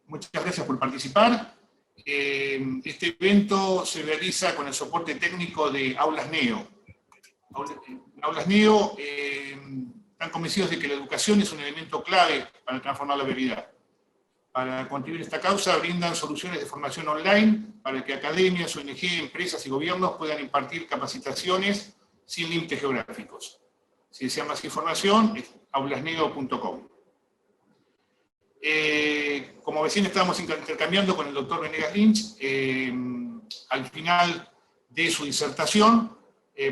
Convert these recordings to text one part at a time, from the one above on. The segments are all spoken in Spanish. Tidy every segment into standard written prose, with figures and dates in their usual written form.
Muchas gracias por participar. Este evento se realiza con el soporte técnico de Aulas Neo. Aulas Neo están convencidos de que la educación es un elemento clave para transformar la realidad. Para contribuir a esta causa, brindan soluciones de formación online para que academias, ONG, empresas y gobiernos puedan impartir capacitaciones sin límites geográficos. Si desean más información, es aulasneo.com. Como recién estábamos intercambiando con el doctor Venegas Lynch, al final de su disertación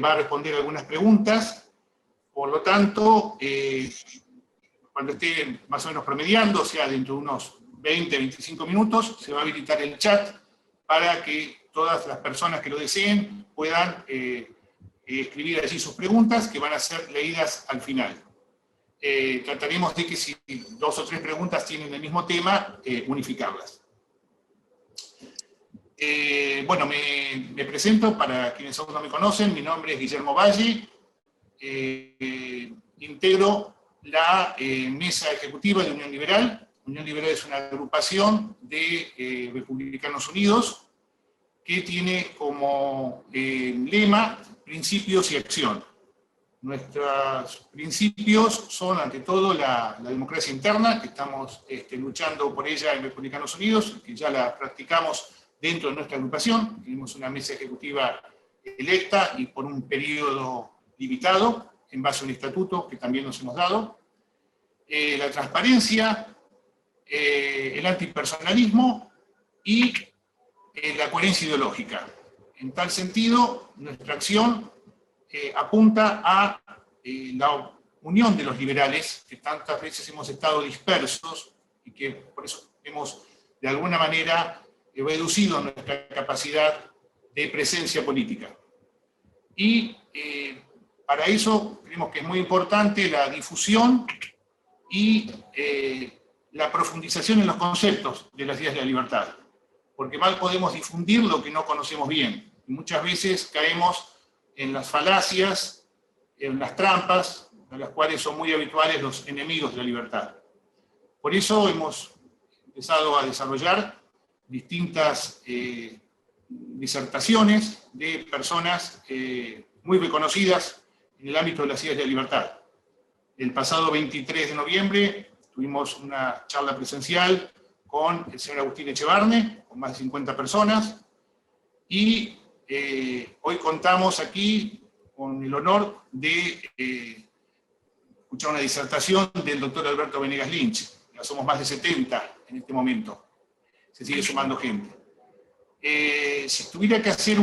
va a responder algunas preguntas. Por lo tanto, cuando esté más o menos promediando, o sea, dentro de unos 20-25 minutos, se va a habilitar el chat para que todas las personas que lo deseen puedan escribir allí sus preguntas, que van a ser leídas al final. Trataremos de que si 2 o 3 preguntas tienen el mismo tema, unificarlas. Bueno, me presento, para quienes aún no me conocen, mi nombre es Guillermo Valle, integro la mesa ejecutiva de Unión Liberal. Unión Liberal es una agrupación de Republicanos Unidos que tiene como lema principios y acción. Nuestros principios son, ante todo, la democracia interna, que estamos luchando por ella en Republicanos Unidos, que ya la practicamos dentro de nuestra agrupación. Tenemos una mesa ejecutiva electa y por un periodo limitado, en base a un estatuto que también nos hemos dado. La transparencia, el antipersonalismo y la coherencia ideológica. En tal sentido, nuestra acción apunta a la unión de los liberales, que tantas veces hemos estado dispersos y que por eso hemos, de alguna manera, reducido nuestra capacidad de presencia política. Y para eso creemos que es muy importante la difusión y la profundización en los conceptos de las ideas de la libertad, porque mal podemos difundir lo que no conocemos bien, y muchas veces caemos en las falacias, en las trampas, de las cuales son muy habituales los enemigos de la libertad. Por eso hemos empezado a desarrollar distintas disertaciones de personas muy reconocidas en el ámbito de las ideas de la libertad. El pasado 23 de noviembre tuvimos una charla presencial con el señor Agustín Echevarne, con más de 50 personas, y hoy contamos aquí con el honor de escuchar una disertación del doctor Alberto Venegas Lynch. Ya somos más de 70 en este momento. Se sigue sumando gente. Si tuviera que hacer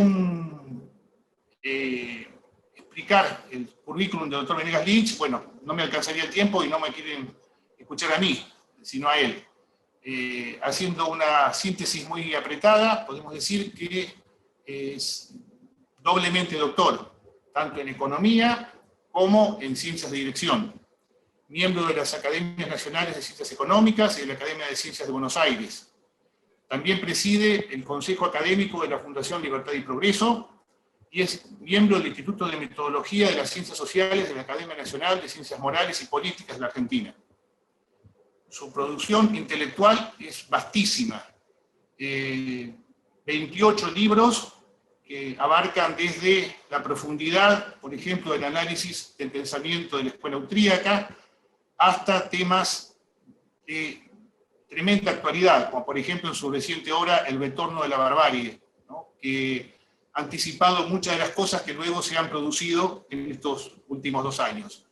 explicar el currículum del doctor Venegas Lynch, bueno, no me alcanzaría el tiempo y no me quieren escuchar a mí, sino a él. Haciendo una síntesis muy apretada, podemos decir que es doblemente doctor, tanto en economía como en ciencias de dirección. Miembro de las Academias Nacionales de Ciencias Económicas y de la Academia de Ciencias de Buenos Aires. También preside el Consejo Académico de la Fundación Libertad y Progreso y es miembro del Instituto de Metodología de las Ciencias Sociales de la Academia Nacional de Ciencias Morales y Políticas de la Argentina. Su producción intelectual es vastísima. 28 libros que abarcan desde la profundidad, por ejemplo, del análisis del pensamiento de la escuela austríaca, hasta temas de tremenda actualidad, como por ejemplo en su reciente obra El retorno de la barbarie, ¿no?, que ha anticipado muchas de las cosas que luego se han producido en estos últimos 2 años.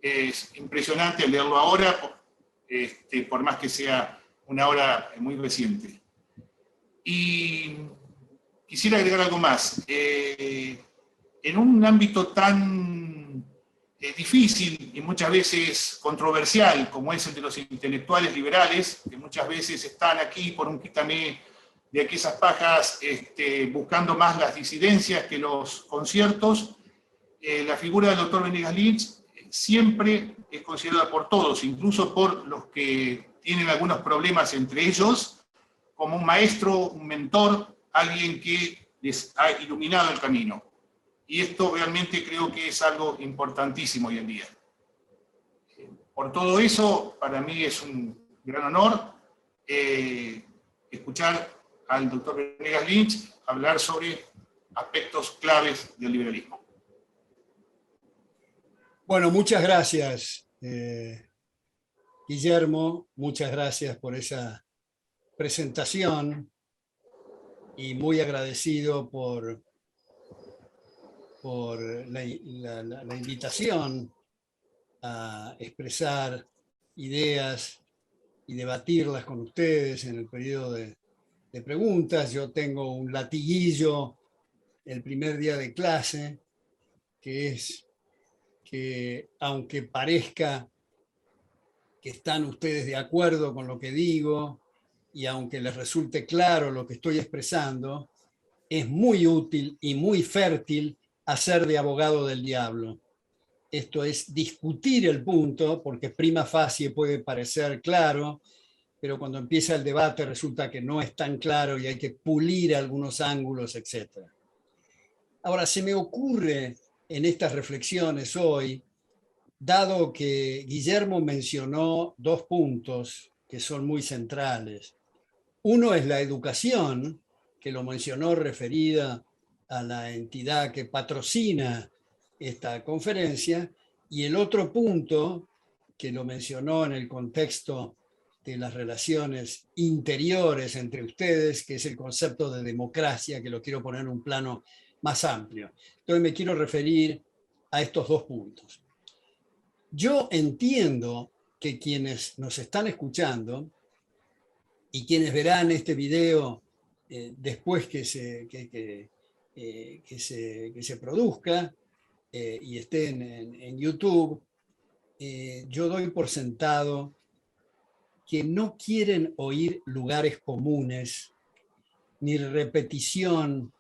Es impresionante leerlo ahora, por más que sea una obra muy reciente. Y quisiera agregar algo más. En un ámbito tan difícil y muchas veces controversial como es el de los intelectuales liberales, que muchas veces están aquí por un quítame de aquellas pajas, buscando más las disidencias que los conciertos, la figura del doctor Venegas Lynch siempre es considerada por todos, incluso por los que tienen algunos problemas entre ellos, como un maestro, un mentor, alguien que les ha iluminado el camino. Y esto realmente creo que es algo importantísimo hoy en día. Por todo eso, para mí es un gran honor escuchar al doctor Venegas Lynch hablar sobre aspectos claves del liberalismo. Bueno, muchas gracias, Guillermo. Muchas gracias por esa presentación y muy agradecido por la invitación a expresar ideas y debatirlas con ustedes en el periodo de preguntas. Yo tengo un latiguillo el primer día de clase, que es que aunque parezca que están ustedes de acuerdo con lo que digo y aunque les resulte claro lo que estoy expresando, es muy útil y muy fértil hacer de abogado del diablo. Esto es discutir el punto, porque prima facie puede parecer claro, pero cuando empieza el debate resulta que no es tan claro y hay que pulir algunos ángulos, etc. Ahora, se me ocurre en estas reflexiones hoy, dado que Guillermo mencionó dos puntos que son muy centrales. Uno es la educación, que lo mencionó referida a la entidad que patrocina esta conferencia, y el otro punto, que lo mencionó en el contexto de las relaciones interiores entre ustedes, que es el concepto de democracia, que lo quiero poner en un plano más amplio. Entonces me quiero referir a estos dos puntos. Yo entiendo que quienes nos están escuchando y quienes verán este video después que se produzca y esté en YouTube, yo doy por sentado que no quieren oír lugares comunes ni repetición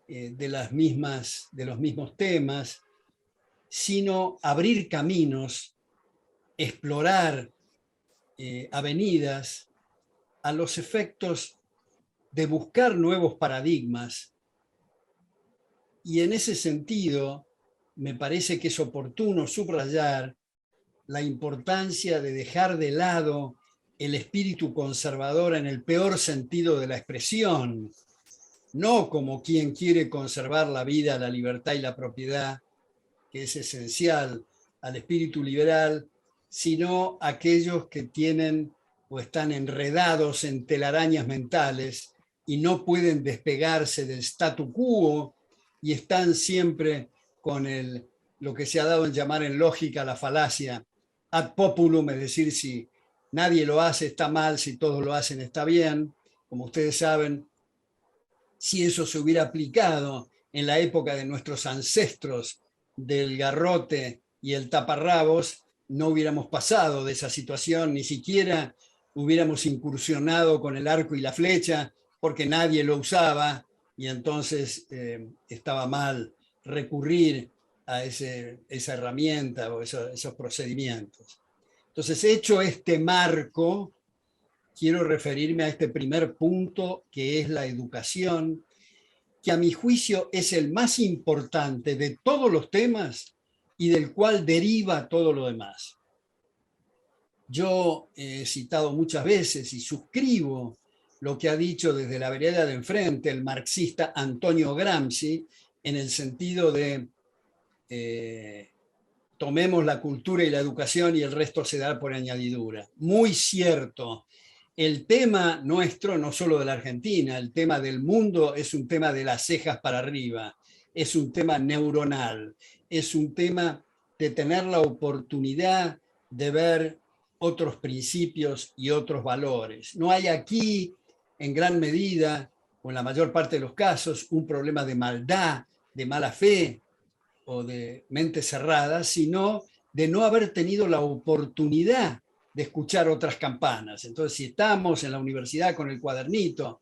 de los mismos temas, sino abrir caminos, explorar avenidas a los efectos de buscar nuevos paradigmas. Y en ese sentido, me parece que es oportuno subrayar la importancia de dejar de lado el espíritu conservador en el peor sentido de la expresión, no como quien quiere conservar la vida, la libertad y la propiedad, que es esencial al espíritu liberal, sino aquellos que tienen o están enredados en telarañas mentales y no pueden despegarse del statu quo y están siempre con lo que se ha dado en llamar en lógica la falacia ad populum, es decir, si nadie lo hace está mal, si todos lo hacen está bien. Como ustedes saben, si eso se hubiera aplicado en la época de nuestros ancestros del garrote y el taparrabos, no hubiéramos pasado de esa situación, ni siquiera hubiéramos incursionado con el arco y la flecha, porque nadie lo usaba y entonces estaba mal recurrir a esa herramienta o esos procedimientos. Entonces, hecho este marco, quiero referirme a este primer punto, que es la educación, que a mi juicio es el más importante de todos los temas y del cual deriva todo lo demás. Yo he citado muchas veces y suscribo lo que ha dicho desde la vereda de enfrente el marxista Antonio Gramsci, en el sentido de tomemos la cultura y la educación y el resto se da por añadidura. Muy cierto. El tema nuestro, no solo de la Argentina, el tema del mundo es un tema de las cejas para arriba, es un tema neuronal, es un tema de tener la oportunidad de ver otros principios y otros valores. No hay aquí, en gran medida, o en la mayor parte de los casos, un problema de maldad, de mala fe o de mente cerrada, sino de no haber tenido la oportunidad de escuchar otras campanas. Entonces, si estamos en la universidad con el cuadernito,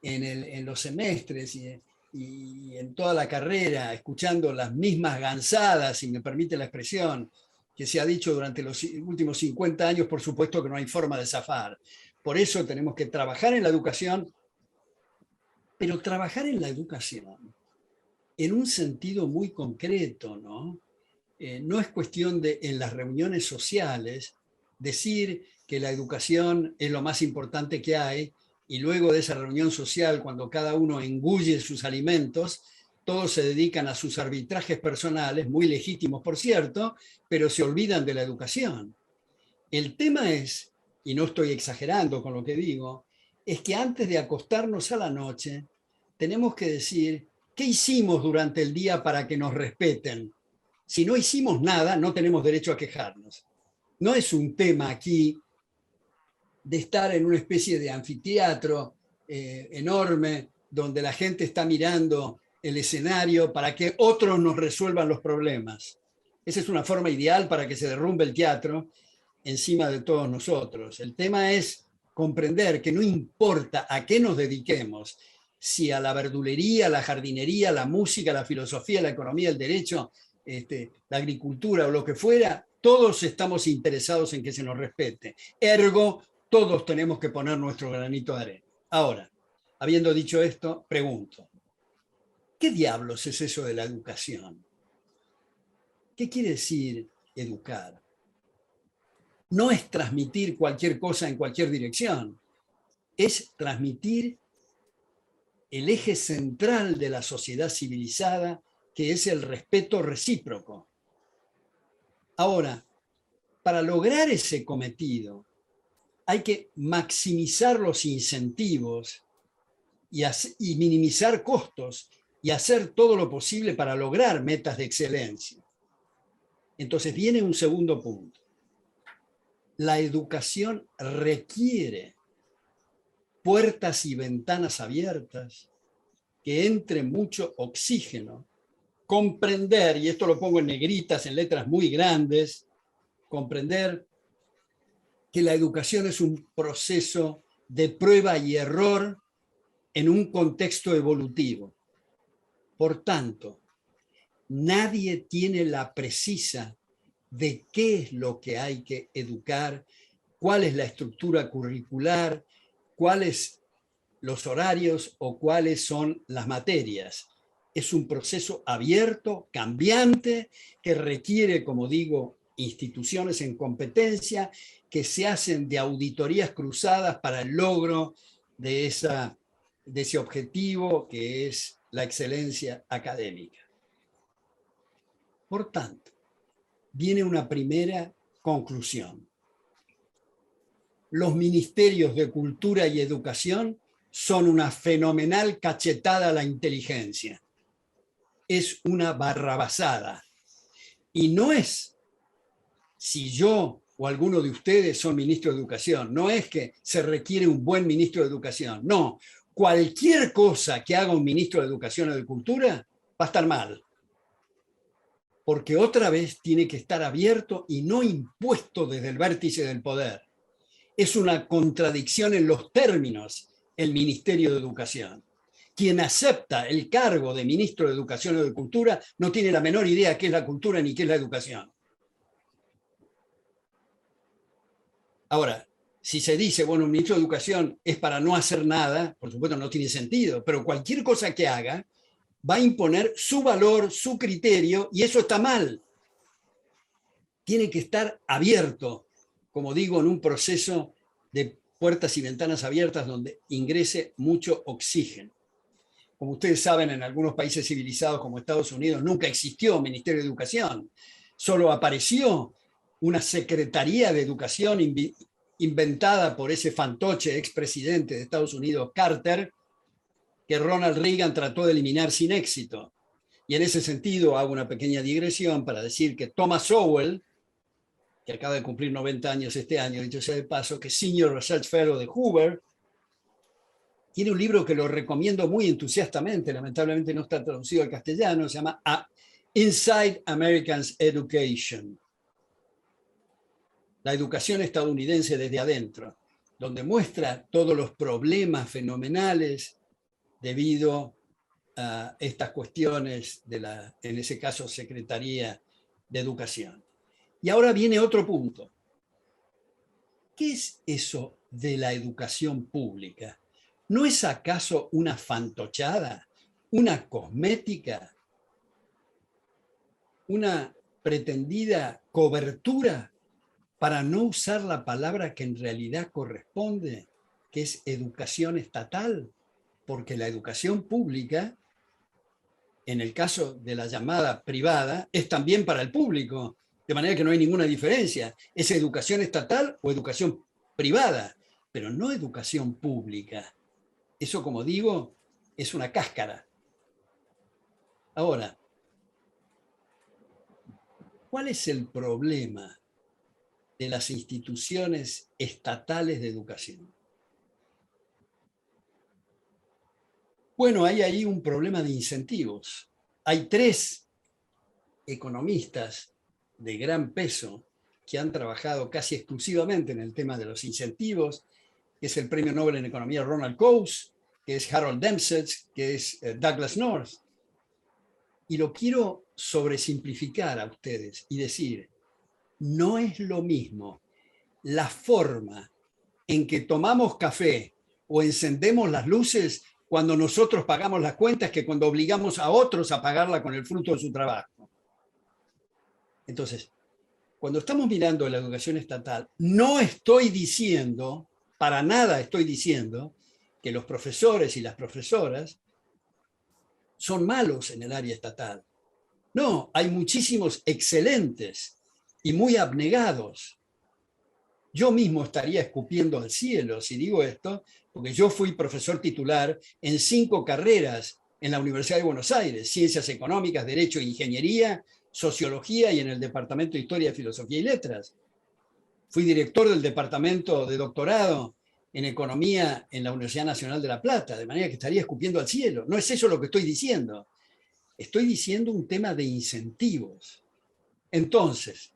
en los semestres y en toda la carrera, escuchando las mismas gansadas, si me permite la expresión, que se ha dicho durante los últimos 50 años, por supuesto que no hay forma de zafar. Por eso tenemos que trabajar en la educación, pero trabajar en la educación en un sentido muy concreto, ¿no? No es cuestión de, en las reuniones sociales, decir que la educación es lo más importante que hay, y luego de esa reunión social, cuando cada uno engulle sus alimentos, todos se dedican a sus arbitrajes personales, muy legítimos por cierto, pero se olvidan de la educación. El tema es, y no estoy exagerando con lo que digo, es que antes de acostarnos a la noche, tenemos que decir, ¿qué hicimos durante el día para que nos respeten? Si no hicimos nada, no tenemos derecho a quejarnos. No es un tema aquí de estar en una especie de anfiteatro enorme, donde la gente está mirando el escenario para que otros nos resuelvan los problemas. Esa es una forma ideal para que se derrumbe el teatro encima de todos nosotros. El tema es comprender que no importa a qué nos dediquemos, si a la verdulería, la jardinería, la música, la filosofía, la economía, el derecho, la agricultura o lo que fuera, todos estamos interesados en que se nos respete. Ergo, todos tenemos que poner nuestro granito de arena. Ahora, habiendo dicho esto, pregunto, ¿qué diablos es eso de la educación? ¿Qué quiere decir educar? No es transmitir cualquier cosa en cualquier dirección, es transmitir el eje central de la sociedad civilizada, que es el respeto recíproco. Ahora, para lograr ese cometido, hay que maximizar los incentivos y minimizar costos y hacer todo lo posible para lograr metas de excelencia. Entonces viene un segundo punto. La educación requiere puertas y ventanas abiertas, que entre mucho oxígeno, comprender, y esto lo pongo en negritas, en letras muy grandes, comprender que la educación es un proceso de prueba y error en un contexto evolutivo. Por tanto, nadie tiene la precisa de qué es lo que hay que educar, cuál es la estructura curricular, cuáles los horarios o cuáles son las materias. Es un proceso abierto, cambiante, que requiere, como digo, instituciones en competencia que se hacen de auditorías cruzadas para el logro de ese objetivo que es la excelencia académica. Por tanto, viene una primera conclusión. Los ministerios de Cultura y Educación son una fenomenal cachetada a la inteligencia. Es una barrabasada. Y no es, si yo o alguno de ustedes son ministro de Educación, no es que se requiere un buen ministro de Educación. No, cualquier cosa que haga un ministro de Educación o de Cultura va a estar mal. Porque otra vez tiene que estar abierto y no impuesto desde el vértice del poder. Es una contradicción en los términos el Ministerio de Educación. Quien acepta el cargo de ministro de Educación o de Cultura no tiene la menor idea qué es la cultura ni qué es la educación. Ahora, si se dice, bueno, un ministro de Educación es para no hacer nada, por supuesto no tiene sentido, pero cualquier cosa que haga va a imponer su valor, su criterio, y eso está mal. Tiene que estar abierto, como digo, en un proceso de puertas y ventanas abiertas donde ingrese mucho oxígeno. Como ustedes saben, en algunos países civilizados como Estados Unidos nunca existió Ministerio de Educación. Solo apareció una Secretaría de Educación inventada por ese fantoche expresidente de Estados Unidos, Carter, que Ronald Reagan trató de eliminar sin éxito. Y en ese sentido hago una pequeña digresión para decir que Thomas Sowell, que acaba de cumplir 90 años este año, dicho sea de paso, que es Senior Research Fellow de Hoover, tiene un libro que lo recomiendo muy entusiastamente, lamentablemente no está traducido al castellano, se llama Inside Americans Education. La educación estadounidense desde adentro, donde muestra todos los problemas fenomenales debido a estas cuestiones de la, en ese caso, Secretaría de Educación. Y ahora viene otro punto. ¿Qué es eso de la educación pública? ¿No es acaso una fantochada, una cosmética, una pretendida cobertura para no usar la palabra que en realidad corresponde, que es educación estatal, porque la educación pública, en el caso de la llamada privada, es también para el público, de manera que no hay ninguna diferencia. Es educación estatal o educación privada, pero no educación pública. Eso, como digo, es una cáscara. Ahora, ¿cuál es el problema de las instituciones estatales de educación? Bueno, hay ahí un problema de incentivos. Hay 3 economistas de gran peso que han trabajado casi exclusivamente en el tema de los incentivos, que es el Premio Nobel en Economía Ronald Coase, que es Harold Dempsey, que es Douglas North. Y lo quiero sobresimplificar a ustedes y decir, no es lo mismo la forma en que tomamos café o encendemos las luces cuando nosotros pagamos las cuentas que cuando obligamos a otros a pagarla con el fruto de su trabajo. Entonces, cuando estamos mirando la educación estatal, no estoy diciendo, para nada estoy diciendo, que los profesores y las profesoras son malos en el área estatal. No, hay muchísimos excelentes y muy abnegados. Yo mismo estaría escupiendo al cielo si digo esto, porque yo fui profesor titular en 5 carreras en la Universidad de Buenos Aires, Ciencias Económicas, Derecho e Ingeniería, Sociología y en el Departamento de Historia, Filosofía y Letras. Fui director del Departamento de Doctorado en Economía en la Universidad Nacional de La Plata, de manera que estaría escupiendo al cielo. No es eso lo que estoy diciendo. Estoy diciendo un tema de incentivos. Entonces,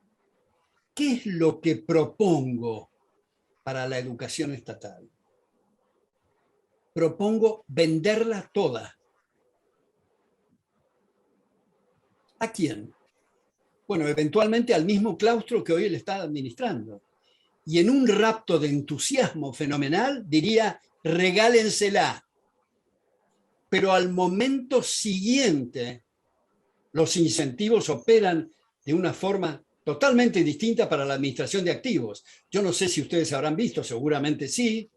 ¿qué es lo que propongo para la educación estatal? Propongo venderla toda. ¿A quién? Bueno, eventualmente al mismo claustro que hoy le está administrando. Y en un rapto de entusiasmo fenomenal diría, regálensela. Pero al momento siguiente, los incentivos operan de una forma totalmente distinta para la administración de activos. Yo no sé si ustedes habrán visto, seguramente sí,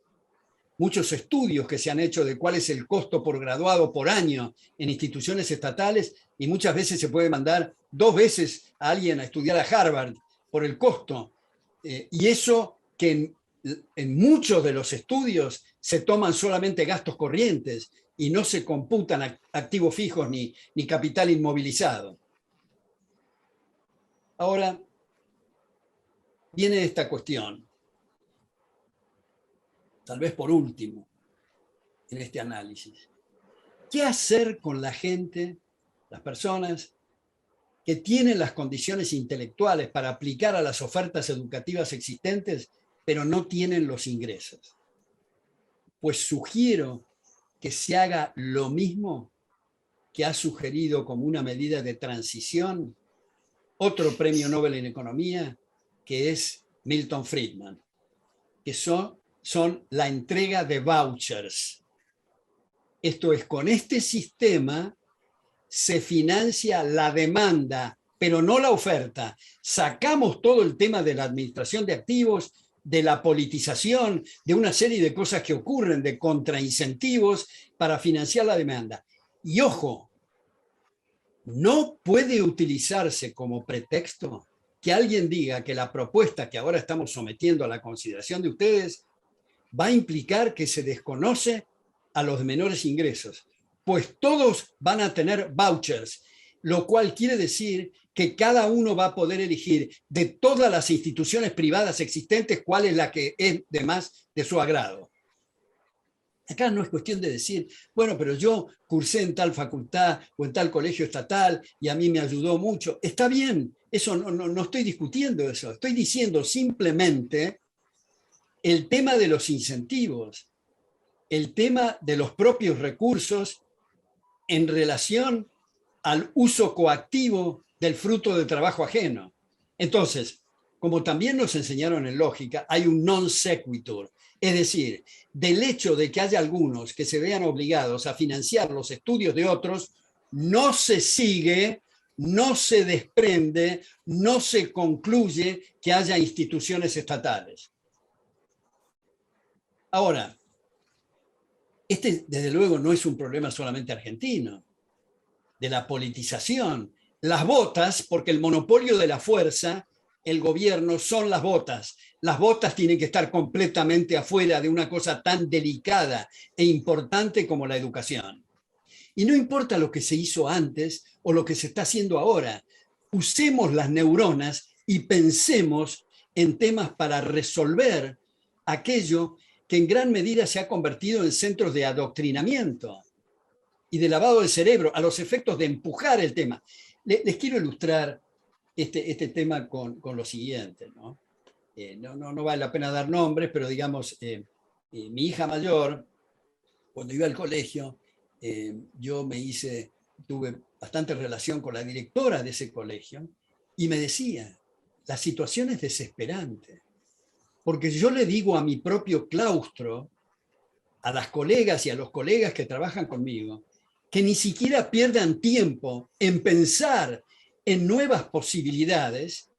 muchos estudios que se han hecho de cuál es el costo por graduado por año en instituciones estatales y muchas veces se puede mandar 2 veces a alguien a estudiar a Harvard por el costo. Y eso que en muchos de los estudios se toman solamente gastos corrientes y no se computan activos fijos ni capital inmovilizado. Ahora, viene esta cuestión, tal vez por último, en este análisis. ¿Qué hacer con la gente, las personas que tienen las condiciones intelectuales para aplicar a las ofertas educativas existentes, pero no tienen los ingresos? Pues sugiero que se haga lo mismo que ha sugerido como una medida de transición otro premio Nobel en Economía, que es Milton Friedman, que son la entrega de vouchers. Esto es, con este sistema se financia la demanda, pero no la oferta. Sacamos todo el tema de la administración de activos, de la politización, de una serie de cosas que ocurren, de contraincentivos para financiar la demanda. Y ojo, no puede utilizarse como pretexto que alguien diga que la propuesta que ahora estamos sometiendo a la consideración de ustedes va a implicar que se desconoce a los de menores ingresos, pues todos van a tener vouchers, lo cual quiere decir que cada uno va a poder elegir de todas las instituciones privadas existentes cuál es la que es de más de su agrado. Acá no es cuestión de decir, bueno, pero yo cursé en tal facultad o en tal colegio estatal y a mí me ayudó mucho. Está bien, eso no estoy discutiendo eso. Estoy diciendo simplemente el tema de los incentivos, el tema de los propios recursos en relación al uso coactivo del fruto de trabajo ajeno. Entonces, como también nos enseñaron en lógica, hay un non sequitur. Es decir, del hecho de que haya algunos que se vean obligados a financiar los estudios de otros, no se sigue no se desprende, no se concluye que haya instituciones estatales. Ahora, este desde luego no es un problema solamente argentino, de la politización. Las botas, porque el monopolio de la fuerza, el gobierno, son las botas. Las botas tienen que estar completamente afuera de una cosa tan delicada e importante como la educación. Y no importa lo que se hizo antes o lo que se está haciendo ahora, usemos las neuronas y pensemos en temas para resolver aquello que en gran medida se ha convertido en centros de adoctrinamiento y de lavado del cerebro a los efectos de empujar el tema. Les quiero ilustrar este tema con lo siguiente, ¿no? No vale la pena dar nombres, pero digamos, mi hija mayor, cuando iba al colegio, yo tuve bastante relación con la directora de ese colegio y me decía, la situación es desesperante, porque yo le digo a mi propio claustro, a las colegas y a los colegas que trabajan conmigo, que ni siquiera pierdan tiempo en pensar en nuevas posibilidades,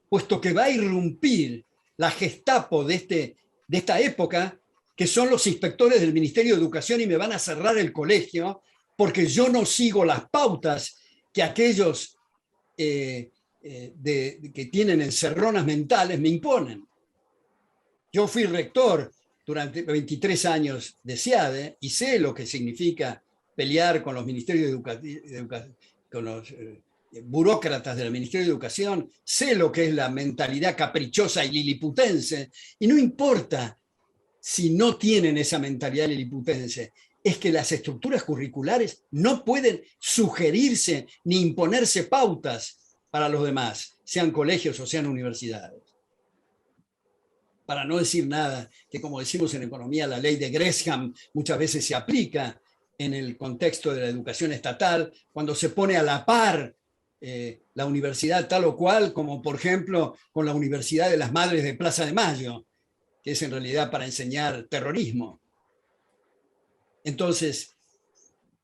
puesto que va a irrumpir la Gestapo de esta época, que son los inspectores del Ministerio de Educación, y me van a cerrar el colegio porque yo no sigo las pautas que aquellos que tienen encerronas mentales me imponen. Yo fui rector durante 23 años de SEADE y sé lo que significa pelear con los ministerios con los burócratas del Ministerio de Educación, sé lo que es la mentalidad caprichosa y liliputense, y no importa si no tienen esa mentalidad liliputense, es que las estructuras curriculares no pueden sugerirse ni imponerse pautas para los demás, sean colegios o sean universidades. Para no decir nada, que como decimos en economía, la ley de Gresham muchas veces se aplica en el contexto de la educación estatal, cuando se pone a la par la universidad tal o cual, como por ejemplo con la Universidad de las Madres de Plaza de Mayo, que es en realidad para enseñar terrorismo. Entonces,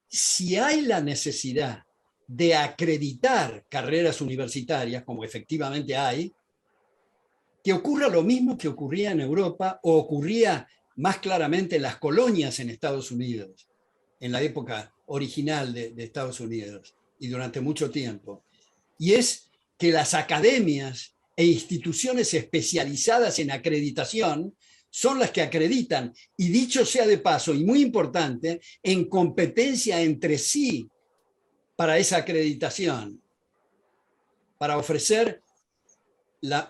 si hay la necesidad de acreditar carreras universitarias, como efectivamente hay, que ocurra lo mismo que ocurría en Europa o ocurría más claramente en las colonias en Estados Unidos, en la época original de Estados Unidos y durante mucho tiempo. Y es que las academias e instituciones especializadas en acreditación son las que acreditan, y dicho sea de paso, y muy importante, en competencia entre sí para esa acreditación, para ofrecer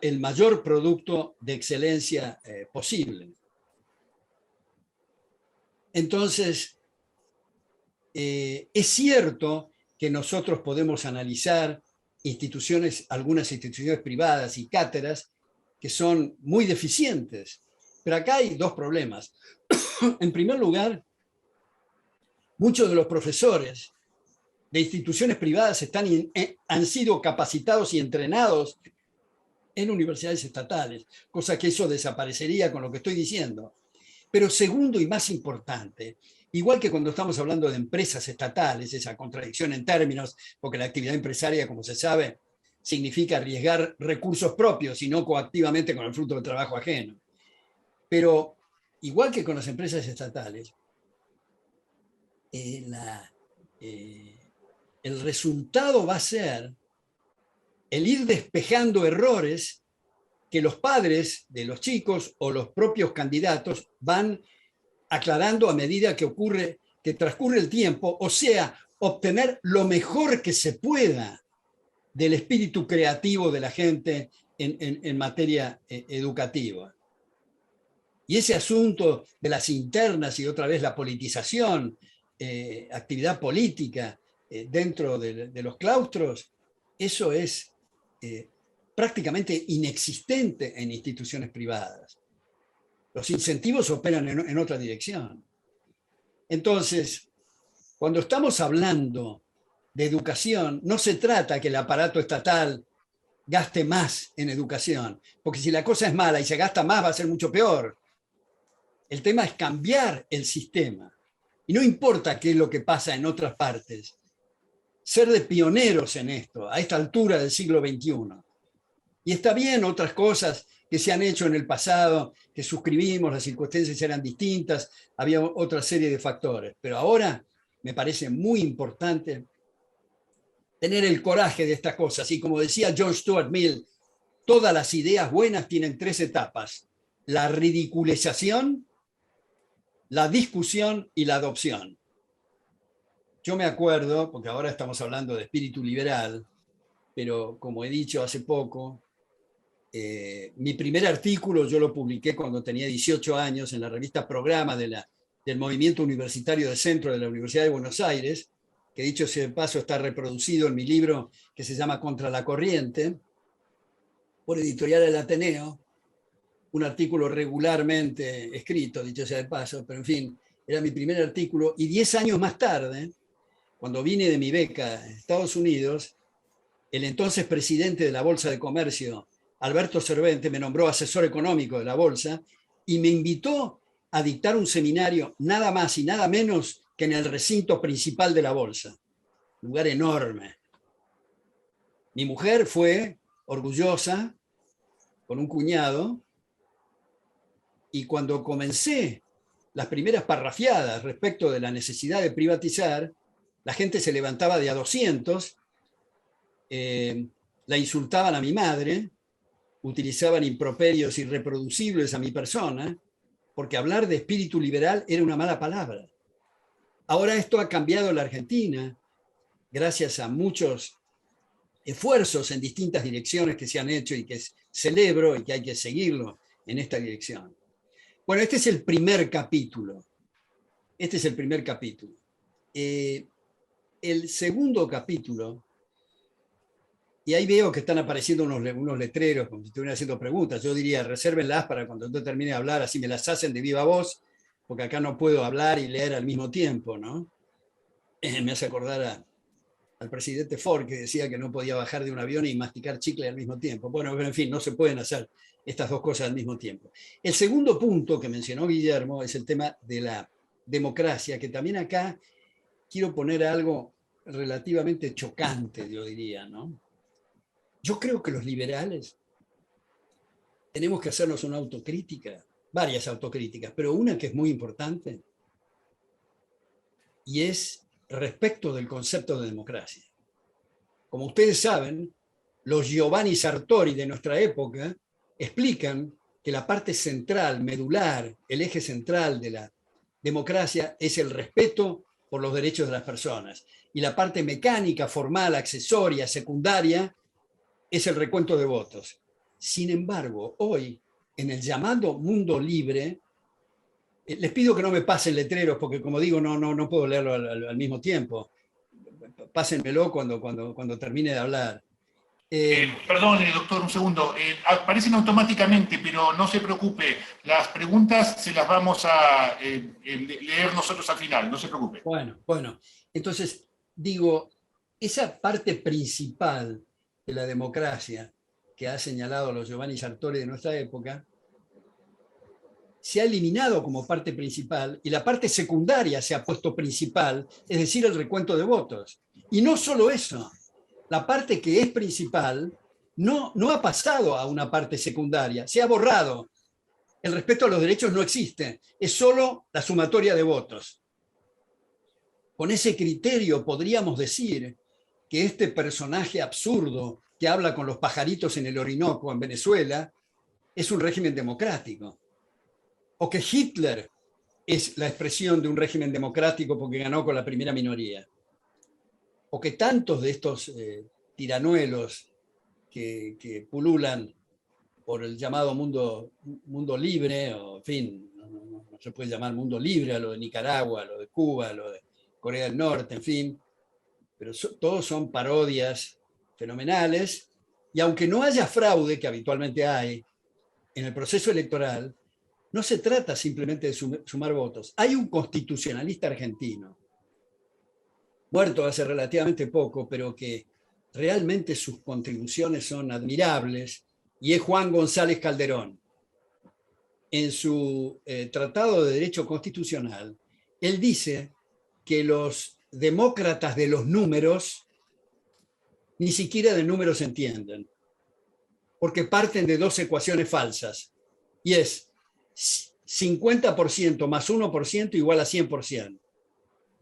el mayor producto de excelencia posible. Entonces, es cierto que nosotros podemos analizar algunas instituciones privadas y cátedras que son muy deficientes, pero acá hay dos problemas. En primer lugar, muchos de los profesores de instituciones privadas han sido capacitados y entrenados en universidades estatales, cosa que eso desaparecería con lo que estoy diciendo. Pero segundo y más importante, igual que cuando estamos hablando de empresas estatales, esa contradicción en términos, porque la actividad empresaria, como se sabe, significa arriesgar recursos propios y no coactivamente con el fruto del trabajo ajeno. Pero igual que con las empresas estatales, el resultado va a ser el ir despejando errores que los padres de los chicos o los propios candidatos van aclarando a medida que transcurre el tiempo, o sea, obtener lo mejor que se pueda del espíritu creativo de la gente en materia educativa. Y ese asunto de las internas y otra vez la politización, actividad política dentro de los claustros, eso es prácticamente inexistente en instituciones privadas. Los incentivos operan en otra dirección. Entonces, cuando estamos hablando de educación, no se trata que el aparato estatal gaste más en educación, porque si la cosa es mala y se gasta más va a ser mucho peor. El tema es cambiar el sistema. Y no importa qué es lo que pasa en otras partes, ser de pioneros en esto, a esta altura del siglo XXI. Y está bien otras cosas que se han hecho en el pasado, que suscribimos, las circunstancias eran distintas, había otra serie de factores. Pero ahora me parece muy importante tener el coraje de estas cosas. Y como decía John Stuart Mill, todas las ideas buenas tienen 3 etapas: la ridiculización, la discusión y la adopción. Yo me acuerdo, porque ahora estamos hablando de espíritu liberal, pero como he dicho hace poco, mi primer artículo yo lo publiqué cuando tenía 18 años en la revista Programa del Movimiento Universitario de Centro de la Universidad de Buenos Aires, que dicho sea de paso está reproducido en mi libro que se llama Contra la Corriente, por Editorial El Ateneo, un artículo regularmente escrito, dicho sea de paso, pero en fin, era mi primer artículo. Y 10 años más tarde, cuando vine de mi beca a Estados Unidos, el entonces presidente de la Bolsa de Comercio, Alberto Cervente, me nombró asesor económico de la Bolsa y me invitó a dictar un seminario nada más y nada menos que en el recinto principal de la Bolsa, un lugar enorme. Mi mujer fue orgullosa, con un cuñado, y cuando comencé las primeras parrafiadas respecto de la necesidad de privatizar, la gente se levantaba de a 200, la insultaban a mi madre, utilizaban improperios irreproducibles a mi persona, porque hablar de espíritu liberal era una mala palabra. Ahora esto ha cambiado en la Argentina, gracias a muchos esfuerzos en distintas direcciones que se han hecho y que celebro y que hay que seguirlo en esta dirección. Bueno, este es el primer capítulo. Este es el primer capítulo. El segundo capítulo, y ahí veo que están apareciendo unos letreros, como si estuvieran haciendo preguntas. Yo diría, resérvenlas para cuando yo termine de hablar, así me las hacen de viva voz, porque acá no puedo hablar y leer al mismo tiempo, ¿no? Me hace acordar al presidente Ford, que decía que no podía bajar de un avión y masticar chicle al mismo tiempo. Bueno, pero en fin, no se pueden hacer estas dos cosas al mismo tiempo. El segundo punto que mencionó Guillermo es el tema de la democracia, que también acá quiero poner algo relativamente chocante, yo diría, ¿no? Yo creo que los liberales tenemos que hacernos una autocrítica, varias autocríticas, pero una que es muy importante, y es respecto del concepto de democracia. Como ustedes saben, los Giovanni Sartori de nuestra época explican que la parte central, medular, el eje central de la democracia es el respeto por los derechos de las personas. Y la parte mecánica, formal, accesoria, secundaria, es el recuento de votos. Sin embargo, hoy, en el llamado mundo libre, les pido que no me pasen letreros, porque como digo, no puedo leerlo al mismo tiempo. Pásenmelo cuando termine de hablar. Perdón, doctor, un segundo. Aparecen automáticamente, pero no se preocupe. Las preguntas se las vamos a leer nosotros al final, no se preocupe. Bueno. Entonces, digo, esa parte principal de la democracia que ha señalado los Giovanni Sartori de nuestra época, se ha eliminado como parte principal y la parte secundaria se ha puesto principal, es decir, el recuento de votos. Y no solo eso, la parte que es principal no ha pasado a una parte secundaria, se ha borrado. El respeto a los derechos no existe, es solo la sumatoria de votos. Con ese criterio podríamos decir que este personaje absurdo que habla con los pajaritos en el Orinoco, en Venezuela, es un régimen democrático. O que Hitler es la expresión de un régimen democrático porque ganó con la primera minoría. O que tantos de estos tiranuelos que pululan por el llamado mundo libre, o en fin, no se puede llamar mundo libre a lo de Nicaragua, a lo de Cuba, a lo de Corea del Norte, en fin, pero todos son parodias fenomenales, y aunque no haya fraude, que habitualmente hay en el proceso electoral, no se trata simplemente de sumar votos. Hay un constitucionalista argentino, muerto hace relativamente poco, pero que realmente sus contribuciones son admirables, y es Juan González Calderón. En su Tratado de Derecho Constitucional, él dice que los demócratas de los números ni siquiera de números entienden, porque parten de dos ecuaciones falsas, y es 50% más 1% igual a 100%.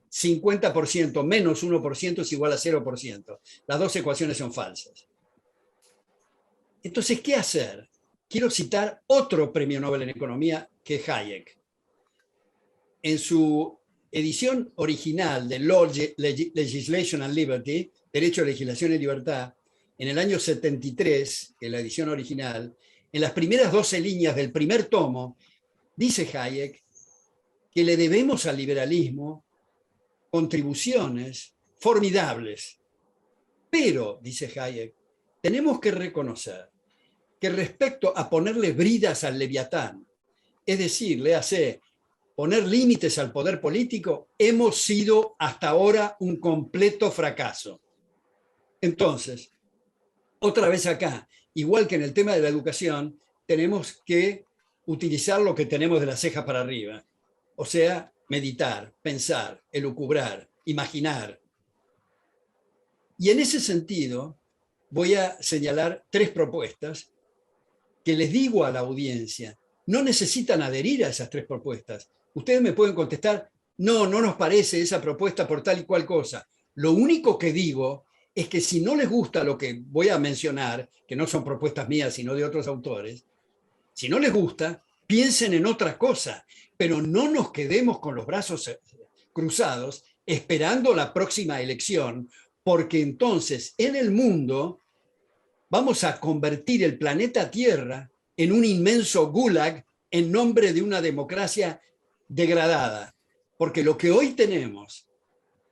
50% menos 1% es igual a 0%. Las dos ecuaciones son falsas. Entonces, ¿qué hacer? Quiero citar otro premio Nobel en Economía, que es Hayek. En su edición original de Law, Legislation and Liberty, Derecho, Legislación y Libertad, en el año 73, que es la edición original, en las primeras 12 líneas del primer tomo, dice Hayek que le debemos al liberalismo contribuciones formidables. Pero, dice Hayek, tenemos que reconocer que respecto a ponerle bridas al Leviatán, es decir, léase, poner límites al poder político, hemos sido hasta ahora un completo fracaso. Entonces, otra vez acá, igual que en el tema de la educación, tenemos que utilizar lo que tenemos de la ceja para arriba. O sea, meditar, pensar, elucubrar, imaginar. Y en ese sentido, voy a señalar 3 propuestas que les digo a la audiencia. No necesitan adherir a esas 3 propuestas. Ustedes me pueden contestar, no, no nos parece esa propuesta por tal y cual cosa. Lo único que digo es que si no les gusta lo que voy a mencionar, que no son propuestas mías, sino de otros autores, si no les gusta, piensen en otra cosa, pero no nos quedemos con los brazos cruzados esperando la próxima elección, porque entonces en el mundo vamos a convertir el planeta Tierra en un inmenso gulag en nombre de una democracia degradada. Porque lo que hoy tenemos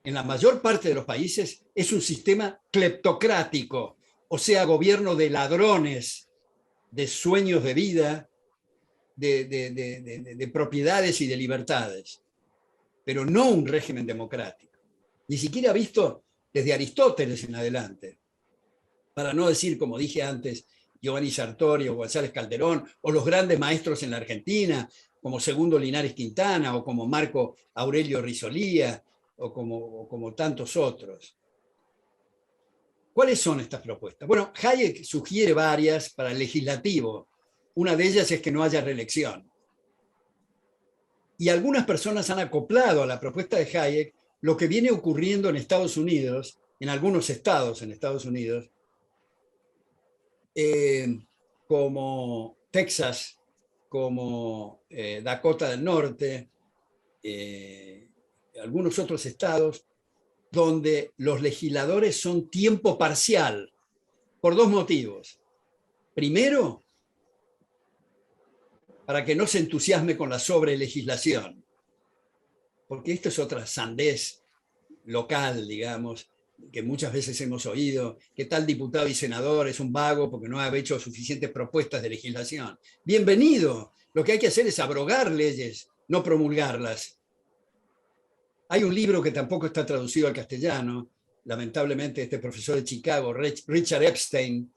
en la mayor parte de los países es un sistema cleptocrático, o sea, gobierno de ladrones, de sueños de vida, de propiedades y de libertades, pero no un régimen democrático. Ni siquiera visto desde Aristóteles en adelante. Para no decir, como dije antes, Giovanni Sartori o González Calderón, o los grandes maestros en la Argentina, como Segundo Linares Quintana, o como Marco Aurelio Risolía, o como tantos otros. ¿Cuáles son estas propuestas? Bueno, Hayek sugiere varias para el legislativo. Una de ellas es que no haya reelección. Y algunas personas han acoplado a la propuesta de Hayek lo que viene ocurriendo en Estados Unidos, en algunos estados en Estados Unidos, como Texas, como Dakota del Norte, algunos otros estados, donde los legisladores son tiempo parcial, por 2 motivos. Primero, para que no se entusiasme con la sobrelegislación, porque esto es otra sandez local, digamos, que muchas veces hemos oído, que tal diputado y senador es un vago porque no ha hecho suficientes propuestas de legislación. Bienvenido, lo que hay que hacer es abrogar leyes, no promulgarlas. Hay un libro que tampoco está traducido al castellano, lamentablemente este profesor de Chicago, Richard Epstein,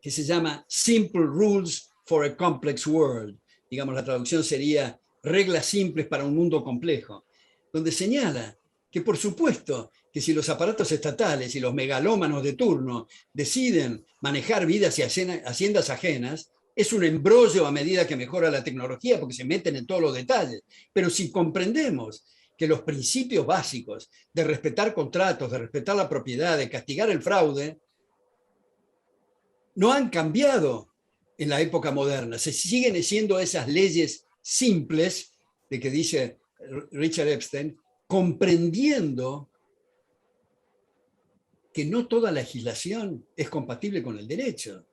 que se llama Simple Rules for a Complex World. Digamos, la traducción sería reglas simples para un mundo complejo, donde señala que por supuesto que si los aparatos estatales y los megalómanos de turno deciden manejar vidas y haciendas ajenas, es un embrollo a medida que mejora la tecnología porque se meten en todos los detalles. Pero si comprendemos que los principios básicos de respetar contratos, de respetar la propiedad, de castigar el fraude, no han cambiado en la época moderna. Se siguen siendo esas leyes simples, de que dice Richard Epstein, comprendiendo que no toda legislación es compatible con el derecho.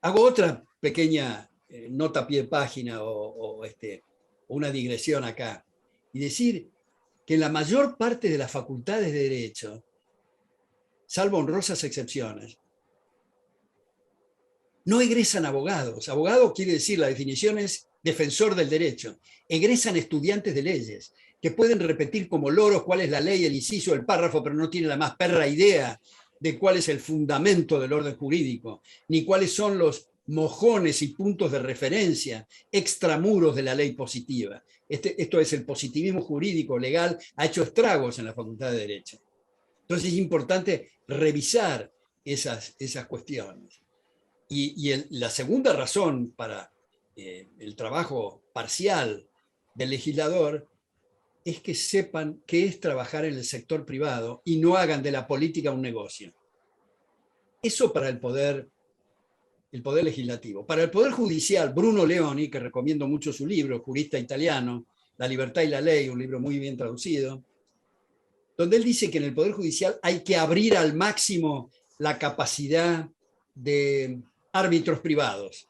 Hago otra pequeña nota a pie de página o una digresión acá, y decir que la mayor parte de las facultades de derecho, salvo honrosas excepciones, no egresan abogados. Abogado quiere decir, la definición es defensor del derecho. Egresan estudiantes de leyes que pueden repetir como loros cuál es la ley, el inciso, el párrafo, pero no tienen la más perra idea de cuál es el fundamento del orden jurídico, ni cuáles son los mojones y puntos de referencia extramuros de la ley positiva. Esto es, el positivismo jurídico legal ha hecho estragos en la Facultad de Derecho. Entonces es importante revisar esas cuestiones. La segunda razón para el trabajo parcial del legislador es que sepan qué es trabajar en el sector privado y no hagan de la política un negocio. Eso para el poder legislativo. Para el poder judicial, Bruno Leoni, que recomiendo mucho su libro, jurista italiano, La libertad y la ley, un libro muy bien traducido, donde él dice que en el poder judicial hay que abrir al máximo la capacidad de árbitros privados,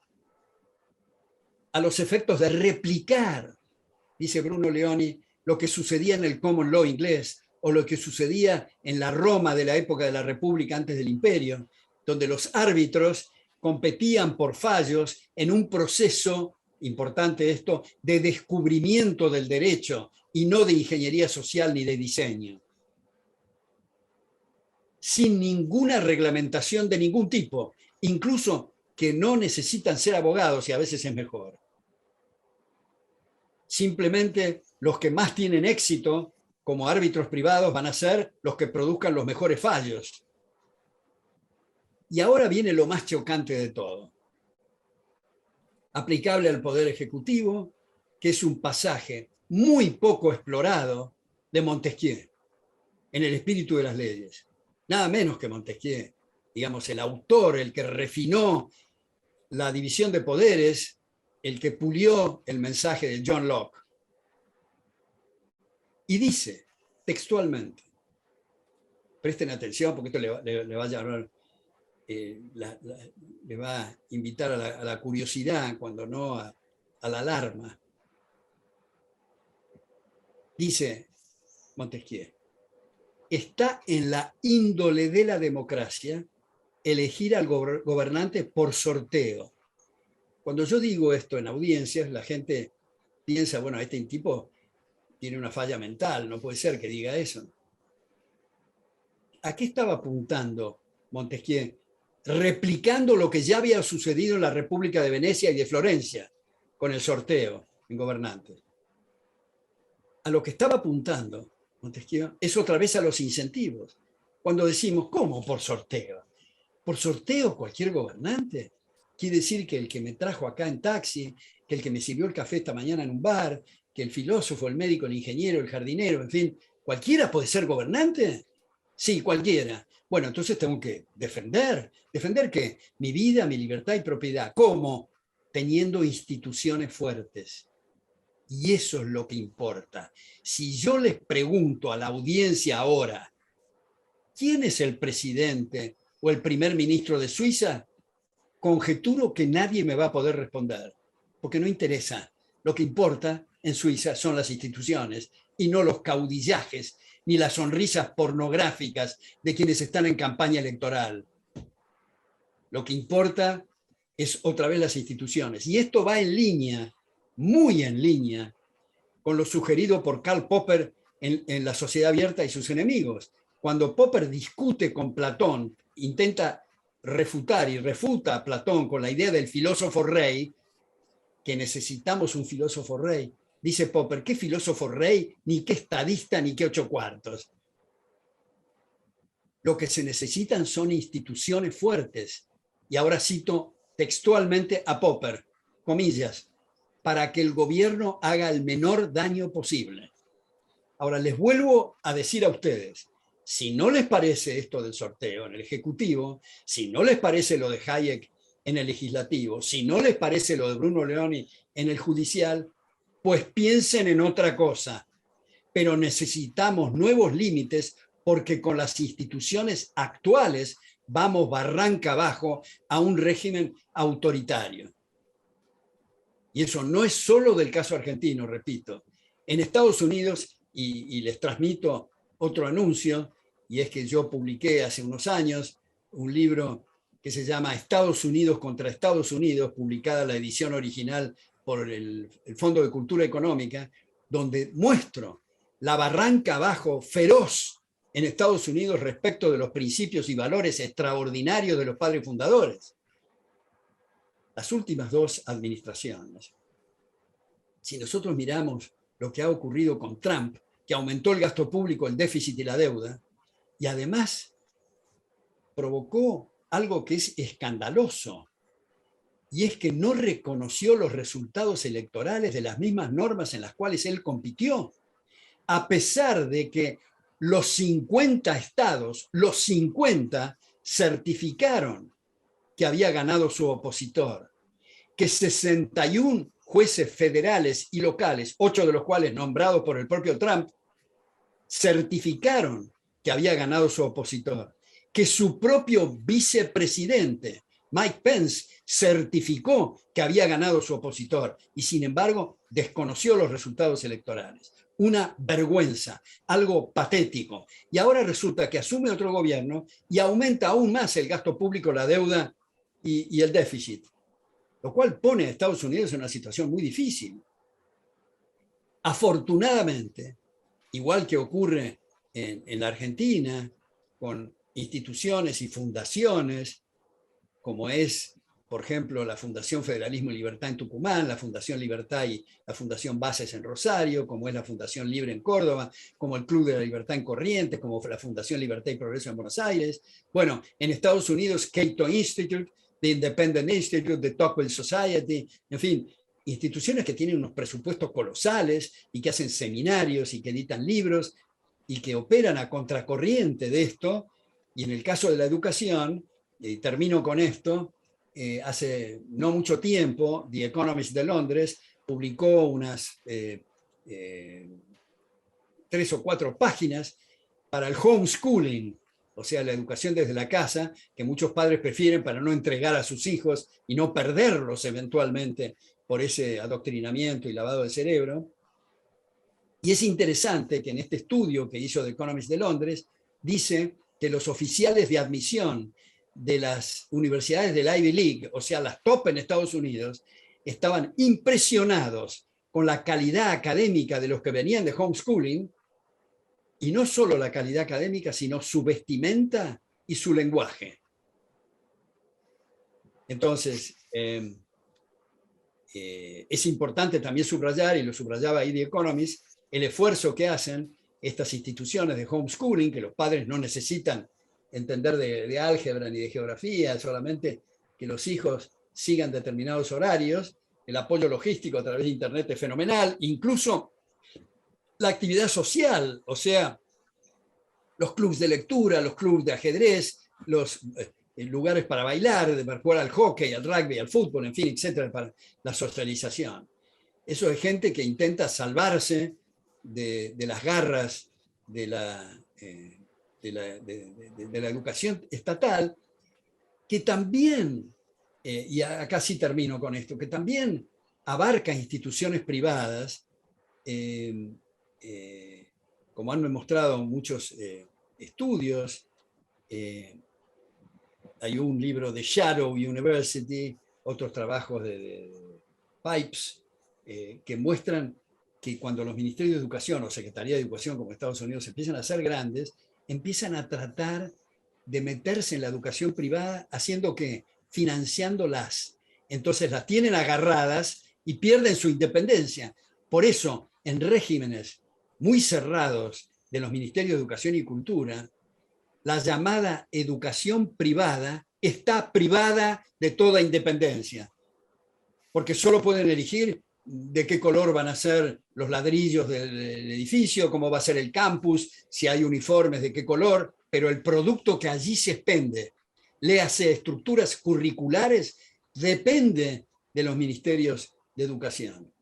a los efectos de replicar, dice Bruno Leoni, lo que sucedía en el common law inglés o lo que sucedía en la Roma de la época de la República antes del Imperio, donde los árbitros competían por fallos en un proceso, importante esto, de descubrimiento del derecho y no de ingeniería social ni de diseño, sin ninguna reglamentación de ningún tipo, incluso que no necesitan ser abogados y a veces es mejor. Simplemente los que más tienen éxito como árbitros privados van a ser los que produzcan los mejores fallos. Y ahora viene lo más chocante de todo. Aplicable al Poder Ejecutivo, que es un pasaje muy poco explorado de Montesquieu, en el espíritu de las leyes. Nada menos que Montesquieu, digamos, el autor, el que refinó la división de poderes, el que pulió el mensaje de John Locke. Y dice textualmente, presten atención porque esto le va a llamar, le va a invitar a la curiosidad, cuando no a la alarma. Dice Montesquieu, está en la índole de la democracia elegir al gobernante por sorteo. Cuando yo digo esto en audiencias, la gente piensa, bueno, este tipo tiene una falla mental, no puede ser que diga eso. ¿A qué estaba apuntando Montesquieu? Replicando lo que ya había sucedido en la República de Venecia y de Florencia, con el sorteo en gobernantes. A lo que estaba apuntando Montesquieu es otra vez a los incentivos. Cuando decimos, ¿cómo por sorteo? ¿Por sorteo cualquier gobernante? Quiere decir que el que me trajo acá en taxi, que el que me sirvió el café esta mañana en un bar, que el filósofo, el médico, el ingeniero, el jardinero, en fin, ¿cualquiera puede ser gobernante? Sí, cualquiera. Bueno, entonces tengo que defender. ¿Defender qué? Mi vida, mi libertad y propiedad. ¿Cómo? Teniendo instituciones fuertes. Y eso es lo que importa. Si yo les pregunto a la audiencia ahora, ¿quién es el presidente o el primer ministro de Suiza? Conjeturo que nadie me va a poder responder, porque no interesa. Lo que importa en Suiza son las instituciones y no los caudillajes ni las sonrisas pornográficas de quienes están en campaña electoral. Lo que importa es otra vez las instituciones. Y esto va en línea, muy en línea, con lo sugerido por Karl Popper en La Sociedad Abierta y sus enemigos. Cuando Popper discute con Platón, intenta refutar y refuta a Platón con la idea del filósofo rey, que necesitamos un filósofo rey, dice Popper, ¿qué filósofo rey? Ni qué estadista, ni qué 8/4. Lo que se necesitan son instituciones fuertes. Y ahora cito textualmente a Popper, comillas, para que el gobierno haga el menor daño posible. Ahora les vuelvo a decir a ustedes, si no les parece esto del sorteo en el Ejecutivo, si no les parece lo de Hayek en el Legislativo, si no les parece lo de Bruno Leoni en el Judicial, pues piensen en otra cosa. Pero necesitamos nuevos límites porque con las instituciones actuales vamos barranca abajo a un régimen autoritario. Y eso no es solo del caso argentino, repito. En Estados Unidos, y les transmito otro anuncio, y es que yo publiqué hace unos años un libro que se llama Estados Unidos contra Estados Unidos, publicada la edición original por el Fondo de Cultura Económica, donde muestro la barranca abajo feroz en Estados Unidos respecto de los principios y valores extraordinarios de los padres fundadores. Las últimas dos administraciones, si nosotros miramos lo que ha ocurrido con Trump, que aumentó el gasto público, el déficit y la deuda, y además provocó algo que es escandaloso, y es que no reconoció los resultados electorales de las mismas normas en las cuales él compitió, a pesar de que los 50 estados, los 50 certificaron que había ganado su opositor, que 61 jueces federales y locales, 8 de los cuales nombrados por el propio Trump, certificaron que había ganado su opositor, que su propio vicepresidente, Mike Pence, certificó que había ganado su opositor y sin embargo desconoció los resultados electorales. Una vergüenza, algo patético. Y ahora resulta que asume otro gobierno y aumenta aún más el gasto público, la deuda y el déficit, lo cual pone a Estados Unidos en una situación muy difícil. Afortunadamente, igual que ocurre en la Argentina, con instituciones y fundaciones, como es, por ejemplo, la Fundación Federalismo y Libertad en Tucumán, la Fundación Libertad y la Fundación Bases en Rosario, como es la Fundación Libre en Córdoba, como el Club de la Libertad en Corrientes, como la Fundación Libertad y Progreso en Buenos Aires. Bueno, en Estados Unidos, Cato Institute, The Independent Institute, The Tocqueville Society, en fin, instituciones que tienen unos presupuestos colosales y que hacen seminarios y que editan libros y que operan a contracorriente de esto. Y en el caso de la educación, y termino con esto, hace no mucho tiempo, The Economist de Londres publicó unas 3 o 4 páginas para el homeschooling, o sea, la educación desde la casa, que muchos padres prefieren para no entregar a sus hijos y no perderlos eventualmente por ese adoctrinamiento y lavado de cerebro. Y es interesante que en este estudio que hizo The Economist de Londres, dice que los oficiales de admisión de las universidades del Ivy League, o sea, las top en Estados Unidos, estaban impresionados con la calidad académica de los que venían de homeschooling, y no solo la calidad académica, sino su vestimenta y su lenguaje. Entonces, es importante también subrayar, y lo subrayaba ahí The Economist, el esfuerzo que hacen estas instituciones de homeschooling, que los padres no necesitan entender de álgebra ni de geografía, solamente que los hijos sigan determinados horarios. El apoyo logístico a través de Internet es fenomenal, incluso la actividad social, o sea, los clubes de lectura, los clubes de ajedrez, los lugares para bailar, para jugar al hockey, al rugby, al fútbol, en fin, etcétera, para la socialización. Eso es gente que intenta salvarse de las garras de la educación estatal, que también, y acá sí termino con esto, que también abarca instituciones privadas, como han demostrado muchos estudios. Hay un libro de Shadow University, otros trabajos de Pipes, que muestran que cuando los ministerios de educación o secretaría de educación como Estados Unidos empiezan a ser grandes, empiezan a tratar de meterse en la educación privada, haciendo que financiándolas. Entonces las tienen agarradas y pierden su independencia. Por eso, en regímenes muy cerrados de los ministerios de Educación y Cultura, la llamada educación privada está privada de toda independencia, porque solo pueden elegir de qué color van a ser los ladrillos del edificio, cómo va a ser el campus, si hay uniformes de qué color, pero el producto que allí se expende, léase estructuras curriculares, depende de los ministerios de educación.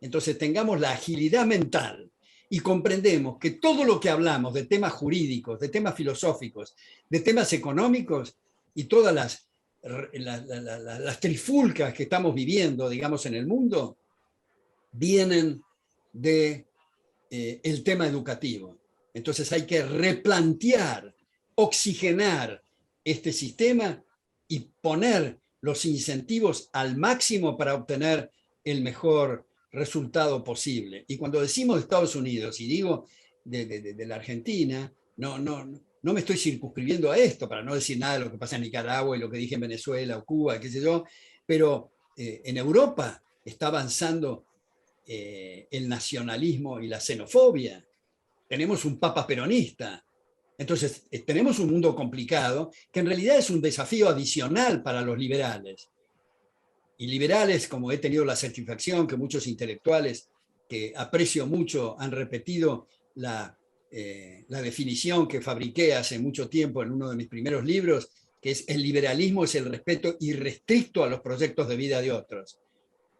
Entonces tengamos la agilidad mental y comprendemos que todo lo que hablamos de temas jurídicos, de temas filosóficos, de temas económicos y todas las trifulcas que estamos viviendo, digamos, en el mundo, vienen del tema educativo. Entonces hay que replantear, oxigenar este sistema y poner los incentivos al máximo para obtener el mejor resultado posible. Y cuando decimos Estados Unidos, y digo de la Argentina, no me estoy circunscribiendo a esto, para no decir nada de lo que pasa en Nicaragua y lo que dije en Venezuela o Cuba, qué sé yo, pero en Europa está avanzando el nacionalismo y la xenofobia. Tenemos un papa peronista, Entonces, tenemos un mundo complicado que en realidad es un desafío adicional para los liberales. Y liberales, como he tenido la satisfacción que muchos intelectuales que aprecio mucho han repetido la definición que fabriqué hace mucho tiempo en uno de mis primeros libros, que es: el liberalismo es el respeto irrestricto a los proyectos de vida de otros.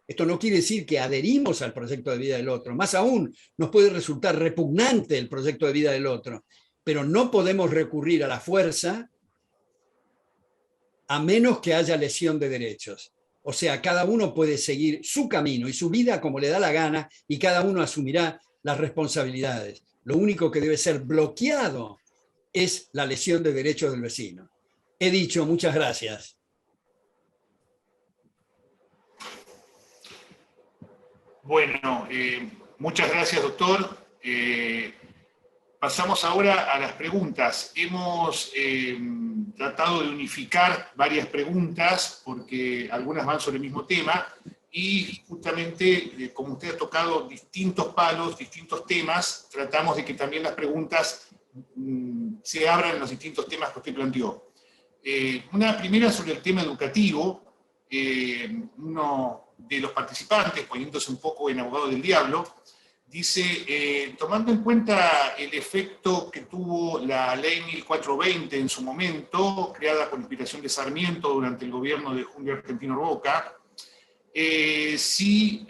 Esto no quiere decir que adherimos al proyecto de vida del otro, más aún nos puede resultar repugnante el proyecto de vida del otro, pero no podemos recurrir a la fuerza a menos que haya lesión de derechos. O sea, cada uno puede seguir su camino y su vida como le da la gana y cada uno asumirá las responsabilidades. Lo único que debe ser bloqueado es la lesión de derechos del vecino. He dicho, muchas gracias. Bueno, muchas gracias, doctor. Pasamos ahora a las preguntas. Hemos tratado de unificar varias preguntas porque algunas van sobre el mismo tema y justamente, como usted ha tocado distintos palos, distintos temas, tratamos de que también las preguntas se abran en los distintos temas que usted planteó. Una primera sobre el tema educativo. Uno de los participantes, poniéndose un poco en abogado del diablo, dice, tomando en cuenta el efecto que tuvo la ley 1420 en su momento, creada por inspiración de Sarmiento durante el gobierno de Julio Argentino Roca, si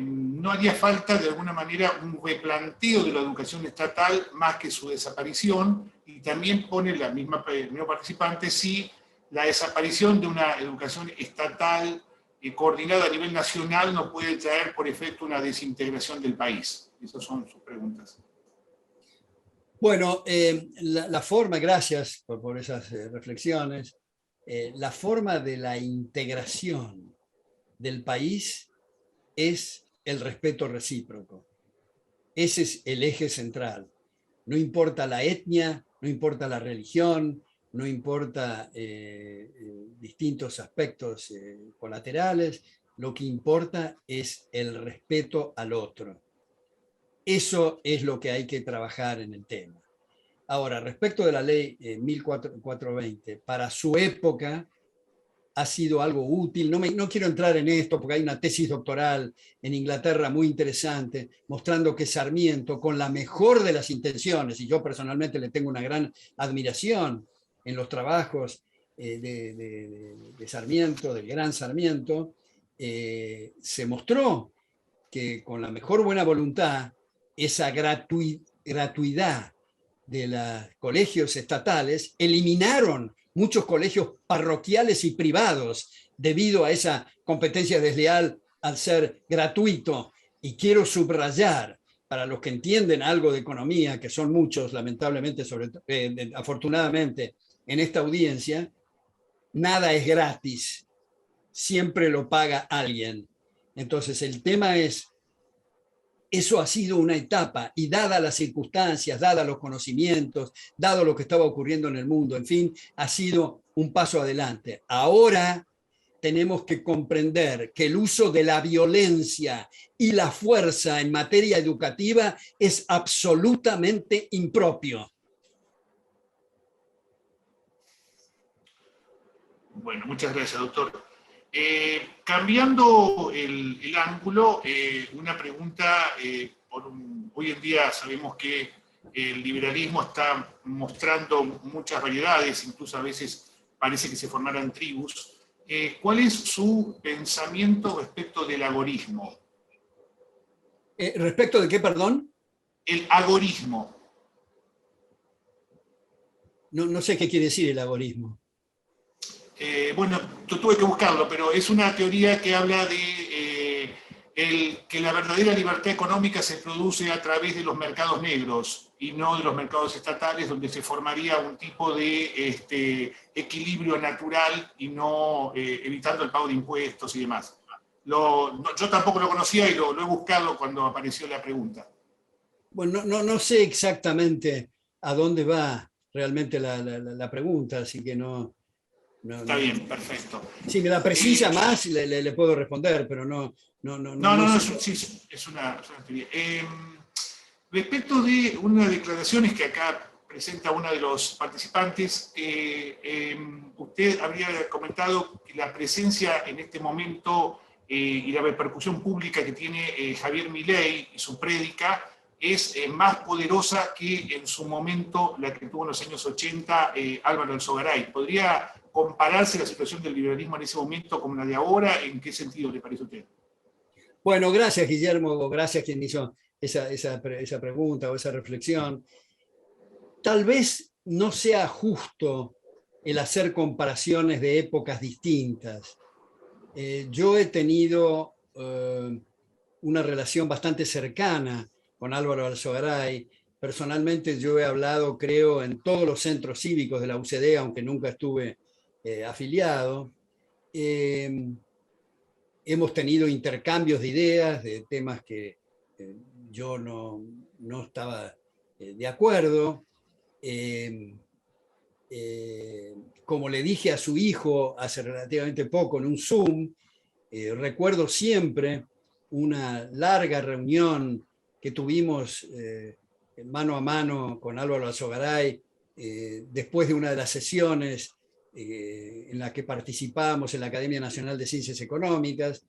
no haría falta de alguna manera un replanteo de la educación estatal más que su desaparición, y también pone el mismo participante si la desaparición de una educación estatal coordinada a nivel nacional no puede traer por efecto una desintegración del país. Esas son sus preguntas. Bueno, la forma, gracias por esas reflexiones, la forma de la integración del país es el respeto recíproco. Ese es el eje central. No importa la etnia, no importa la religión, no importa distintos aspectos colaterales, lo que importa es el respeto al otro. Eso es lo que hay que trabajar en el tema. Ahora, respecto de la ley 1420, para su época ha sido algo útil. No quiero entrar en esto porque hay una tesis doctoral en Inglaterra muy interesante mostrando que Sarmiento, con la mejor de las intenciones, y yo personalmente le tengo una gran admiración en los trabajos de Sarmiento, del gran Sarmiento, se mostró que con la mejor buena voluntad, esa gratuidad de los colegios estatales eliminaron muchos colegios parroquiales y privados debido a esa competencia desleal al ser gratuito. Y quiero subrayar, para los que entienden algo de economía, que son muchos, lamentablemente, afortunadamente, en esta audiencia, nada es gratis, siempre lo paga alguien. Entonces el tema es, eso ha sido una etapa y dadas las circunstancias, dadas los conocimientos, dado lo que estaba ocurriendo en el mundo, en fin, ha sido un paso adelante. Ahora tenemos que comprender que el uso de la violencia y la fuerza en materia educativa es absolutamente impropio. Bueno, muchas gracias, doctor. Cambiando el ángulo, una pregunta, hoy en día sabemos que el liberalismo está mostrando muchas variedades, incluso a veces parece que se formaran tribus. ¿Cuál es su pensamiento respecto del agorismo? ¿Respecto de qué, perdón? El agorismo. No sé qué quiere decir el agorismo. Bueno, tuve que buscarlo, pero es una teoría que habla de que la verdadera libertad económica se produce a través de los mercados negros y no de los mercados estatales, donde se formaría un tipo de equilibrio natural y no evitando el pago de impuestos y demás. Yo tampoco lo conocía y lo he buscado cuando apareció la pregunta. Bueno, no sé exactamente a dónde va realmente la pregunta, así que no. Está bien, perfecto. Si me la precisa más, le puedo responder, pero no. Sí, es una teoría. Respecto de unas declaraciones que acá presenta uno de los participantes. Usted habría comentado que la presencia en este momento y la repercusión pública que tiene Javier Milei y su prédica es más poderosa que en su momento la que tuvo en los años 80 Álvaro Alzogaray. ¿Podría compararse la situación del liberalismo en ese momento con la de ahora? ¿En qué sentido le parece a usted? Bueno, gracias Guillermo, gracias quien hizo esa pregunta o esa reflexión. Tal vez no sea justo el hacer comparaciones de épocas distintas. Yo he tenido una relación bastante cercana con Álvaro Alzogaray. Personalmente yo he hablado, creo, en todos los centros cívicos de la UCD, aunque nunca estuve afiliado. Hemos tenido intercambios de ideas, de temas que yo no estaba de acuerdo. Como le dije a su hijo hace relativamente poco en un Zoom, recuerdo siempre una larga reunión que tuvimos mano a mano con Álvaro Alzogaray después de una de las sesiones en la que participamos en la Academia Nacional de Ciencias Económicas,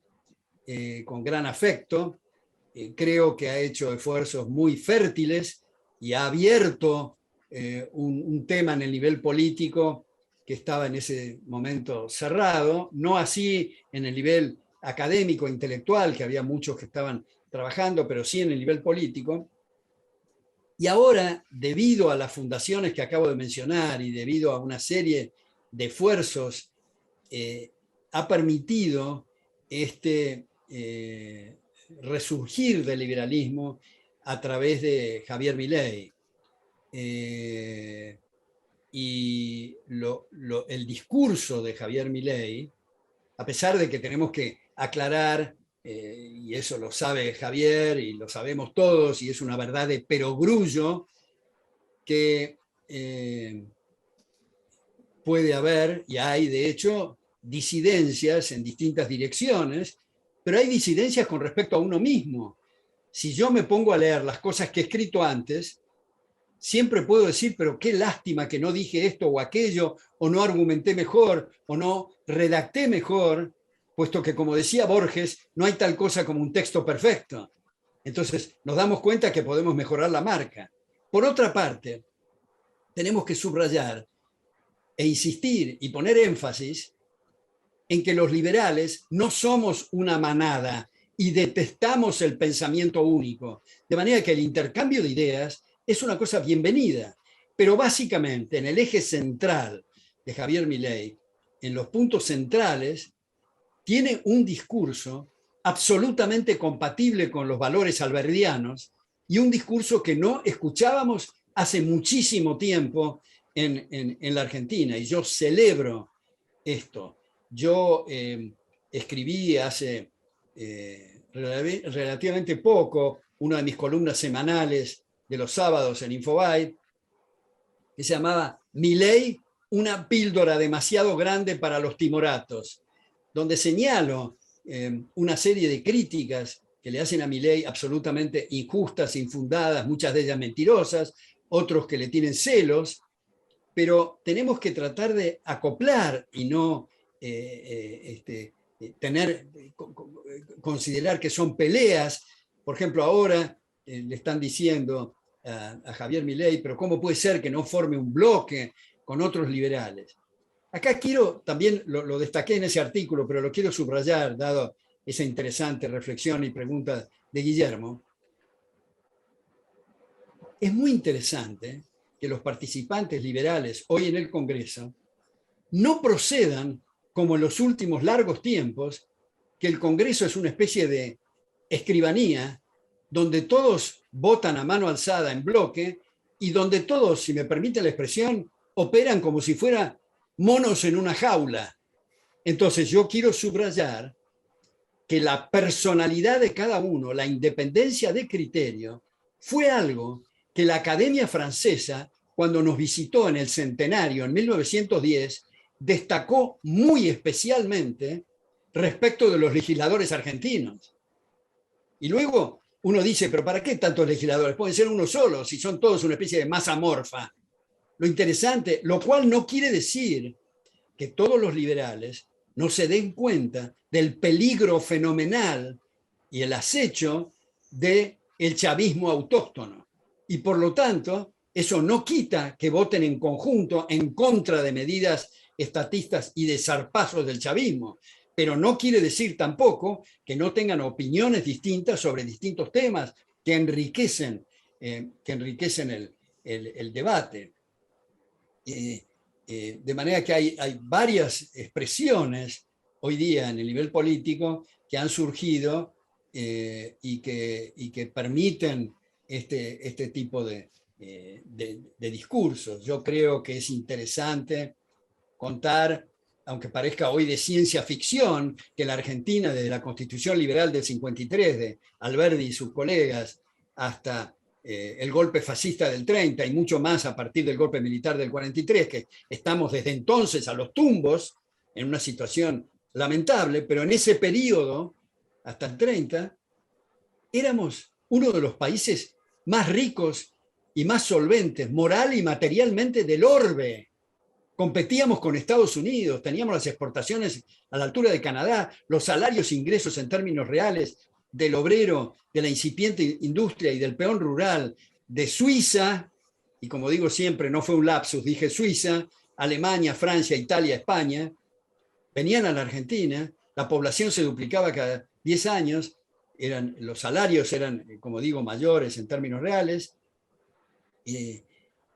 con gran afecto. Creo que ha hecho esfuerzos muy fértiles y ha abierto un tema en el nivel político que estaba en ese momento cerrado, no así en el nivel académico, intelectual, que había muchos que estaban trabajando, pero sí en el nivel político. Y ahora, debido a las fundaciones que acabo de mencionar y debido a una serie de esfuerzos, ha permitido este resurgir del liberalismo a través de Javier Milei. Y el discurso de Javier Milei, a pesar de que tenemos que aclarar, y eso lo sabe Javier y lo sabemos todos, y es una verdad de perogrullo, que puede haber, y hay de hecho, disidencias en distintas direcciones, pero hay disidencias con respecto a uno mismo. Si yo me pongo a leer las cosas que he escrito antes, siempre puedo decir, pero qué lástima que no dije esto o aquello, o no argumenté mejor, o no redacté mejor, puesto que, como decía Borges, no hay tal cosa como un texto perfecto. Entonces, nos damos cuenta que podemos mejorar la marca. Por otra parte, tenemos que subrayar e insistir y poner énfasis en que los liberales no somos una manada y detestamos el pensamiento único. De manera que el intercambio de ideas es una cosa bienvenida, pero básicamente en el eje central de Javier Milei, en los puntos centrales, tiene un discurso absolutamente compatible con los valores alberdianos y un discurso que no escuchábamos hace muchísimo tiempo en la Argentina. Y yo celebro esto. Yo escribí hace relativamente poco una de mis columnas semanales de los sábados en Infobae, que se llamaba Milei, una píldora demasiado grande para los timoratos, donde señalo una serie de críticas que le hacen a Milei absolutamente injustas, infundadas, muchas de ellas mentirosas, otros que le tienen celos, pero tenemos que tratar de acoplar y no considerar que son peleas. Por ejemplo, ahora le están diciendo a Javier Milei, pero ¿cómo puede ser que no forme un bloque con otros liberales? Acá quiero, también lo destaqué en ese artículo, pero lo quiero subrayar, dado esa interesante reflexión y pregunta de Guillermo. Es muy interesante que los participantes liberales hoy en el Congreso no procedan como en los últimos largos tiempos, que el Congreso es una especie de escribanía donde todos votan a mano alzada en bloque y donde todos, si me permite la expresión, operan como si fueran monos en una jaula. Entonces yo quiero subrayar que la personalidad de cada uno, la independencia de criterio, fue algo que la Academia Francesa, cuando nos visitó en el centenario en 1910, destacó muy especialmente respecto de los legisladores argentinos. Y luego uno dice, pero ¿para qué tantos legisladores? Pueden ser uno solo, si son todos una especie de masa amorfa. lo interesante, lo cual no quiere decir que todos los liberales no se den cuenta del peligro fenomenal y el acecho del chavismo autóctono. Y por lo tanto, eso no quita que voten en conjunto en contra de medidas estatistas y de zarpazos del chavismo, pero no quiere decir tampoco que no tengan opiniones distintas sobre distintos temas que enriquecen el debate. De manera que hay varias expresiones hoy día en el nivel político que han surgido y que permiten este tipo de discursos. Yo creo que es interesante contar, aunque parezca hoy de ciencia ficción, que la Argentina, desde la Constitución Liberal del 53, de Alberdi y sus colegas, hasta el golpe fascista del 30 y mucho más a partir del golpe militar del 43, que estamos desde entonces a los tumbos, en una situación lamentable, pero en ese periodo, hasta el 30, éramos uno de los países más ricos y más solventes, moral y materialmente, del orbe. Competíamos con Estados Unidos, teníamos las exportaciones a la altura de Canadá, los salarios e ingresos en términos reales del obrero, de la incipiente industria y del peón rural, de Suiza, y como digo siempre, no fue un lapsus, dije Suiza, Alemania, Francia, Italia, España, venían a la Argentina, la población se duplicaba cada 10 años, los salarios eran, como digo, mayores en términos reales,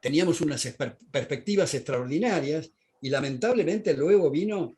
teníamos unas perspectivas extraordinarias y lamentablemente luego vino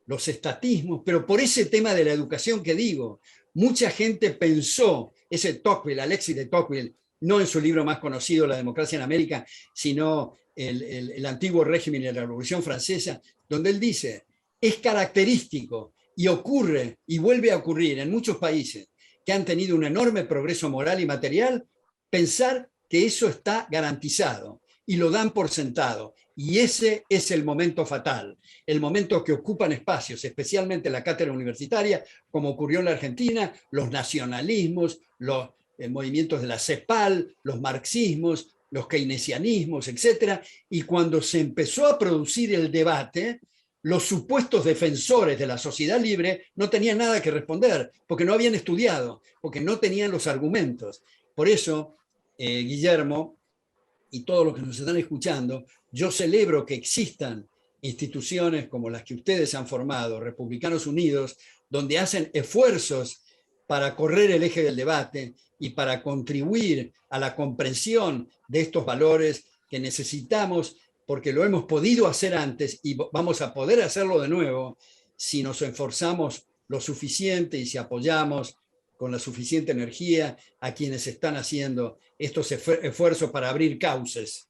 los estatismos, pero por ese tema de la educación que digo, mucha gente pensó, ese Tocqueville, Alexis de Tocqueville, no en su libro más conocido, La democracia en América, sino el antiguo régimen y la Revolución Francesa, donde él dice, es característico y ocurre y vuelve a ocurrir en muchos países que han tenido un enorme progreso moral y material, pensar que eso está garantizado y lo dan por sentado. Y ese es el momento fatal, el momento que ocupan espacios, especialmente la cátedra universitaria, como ocurrió en la Argentina, los nacionalismos, los movimientos de la CEPAL, los marxismos, los keynesianismos, etc. Y cuando se empezó a producir el debate, los supuestos defensores de la sociedad libre no tenían nada que responder, porque no habían estudiado, porque no tenían los argumentos. Por eso, Guillermo, y todos los que nos están escuchando, yo celebro que existan instituciones como las que ustedes han formado, Republicanos Unidos, donde hacen esfuerzos para correr el eje del debate y para contribuir a la comprensión de estos valores que necesitamos, porque lo hemos podido hacer antes y vamos a poder hacerlo de nuevo si nos esforzamos lo suficiente y si apoyamos con la suficiente energía a quienes están haciendo estos esfuerzos para abrir cauces.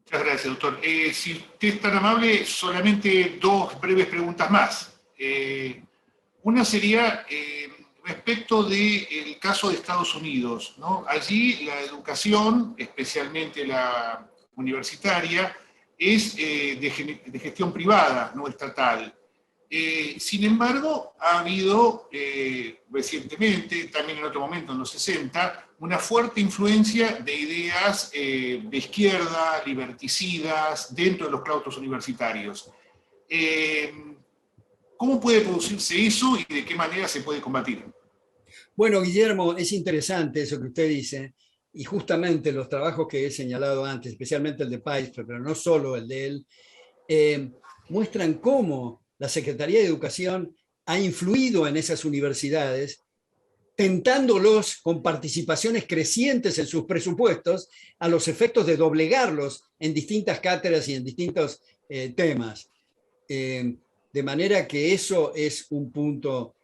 Muchas gracias, doctor. Si usted es tan amable, solamente dos breves preguntas más. Una sería respecto del caso de Estados Unidos, ¿no? Allí la educación, especialmente la universitaria, es de gestión privada, no estatal. Sin embargo, ha habido recientemente, también en otro momento, en los 60, una fuerte influencia de ideas de izquierda, liberticidas, dentro de los claustros universitarios. ¿Cómo puede producirse eso y de qué manera se puede combatir? Bueno, Guillermo, es interesante eso que usted dice, y justamente los trabajos que he señalado antes, especialmente el de Paisper, pero no solo el de él, muestran cómo la Secretaría de Educación ha influido en esas universidades, tentándolos con participaciones crecientes en sus presupuestos a los efectos de doblegarlos en distintas cátedras y en distintos temas. De manera que eso es un punto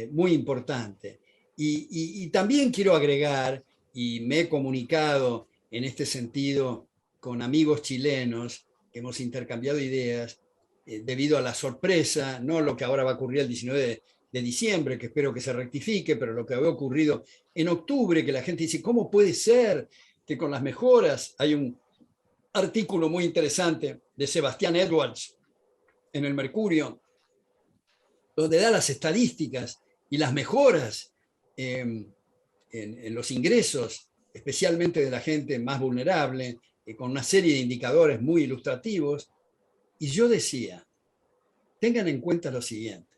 muy importante. Y también quiero agregar, y me he comunicado en este sentido con amigos chilenos que hemos intercambiado ideas, debido a la sorpresa, no lo que ahora va a ocurrir el 19 de diciembre, que espero que se rectifique, pero lo que había ocurrido en octubre, que la gente dice, ¿cómo puede ser que con las mejoras? Hay un artículo muy interesante de Sebastián Edwards en el Mercurio, donde da las estadísticas y las mejoras en los ingresos especialmente de la gente más vulnerable, con una serie de indicadores muy ilustrativos. Y yo decía, tengan en cuenta lo siguiente: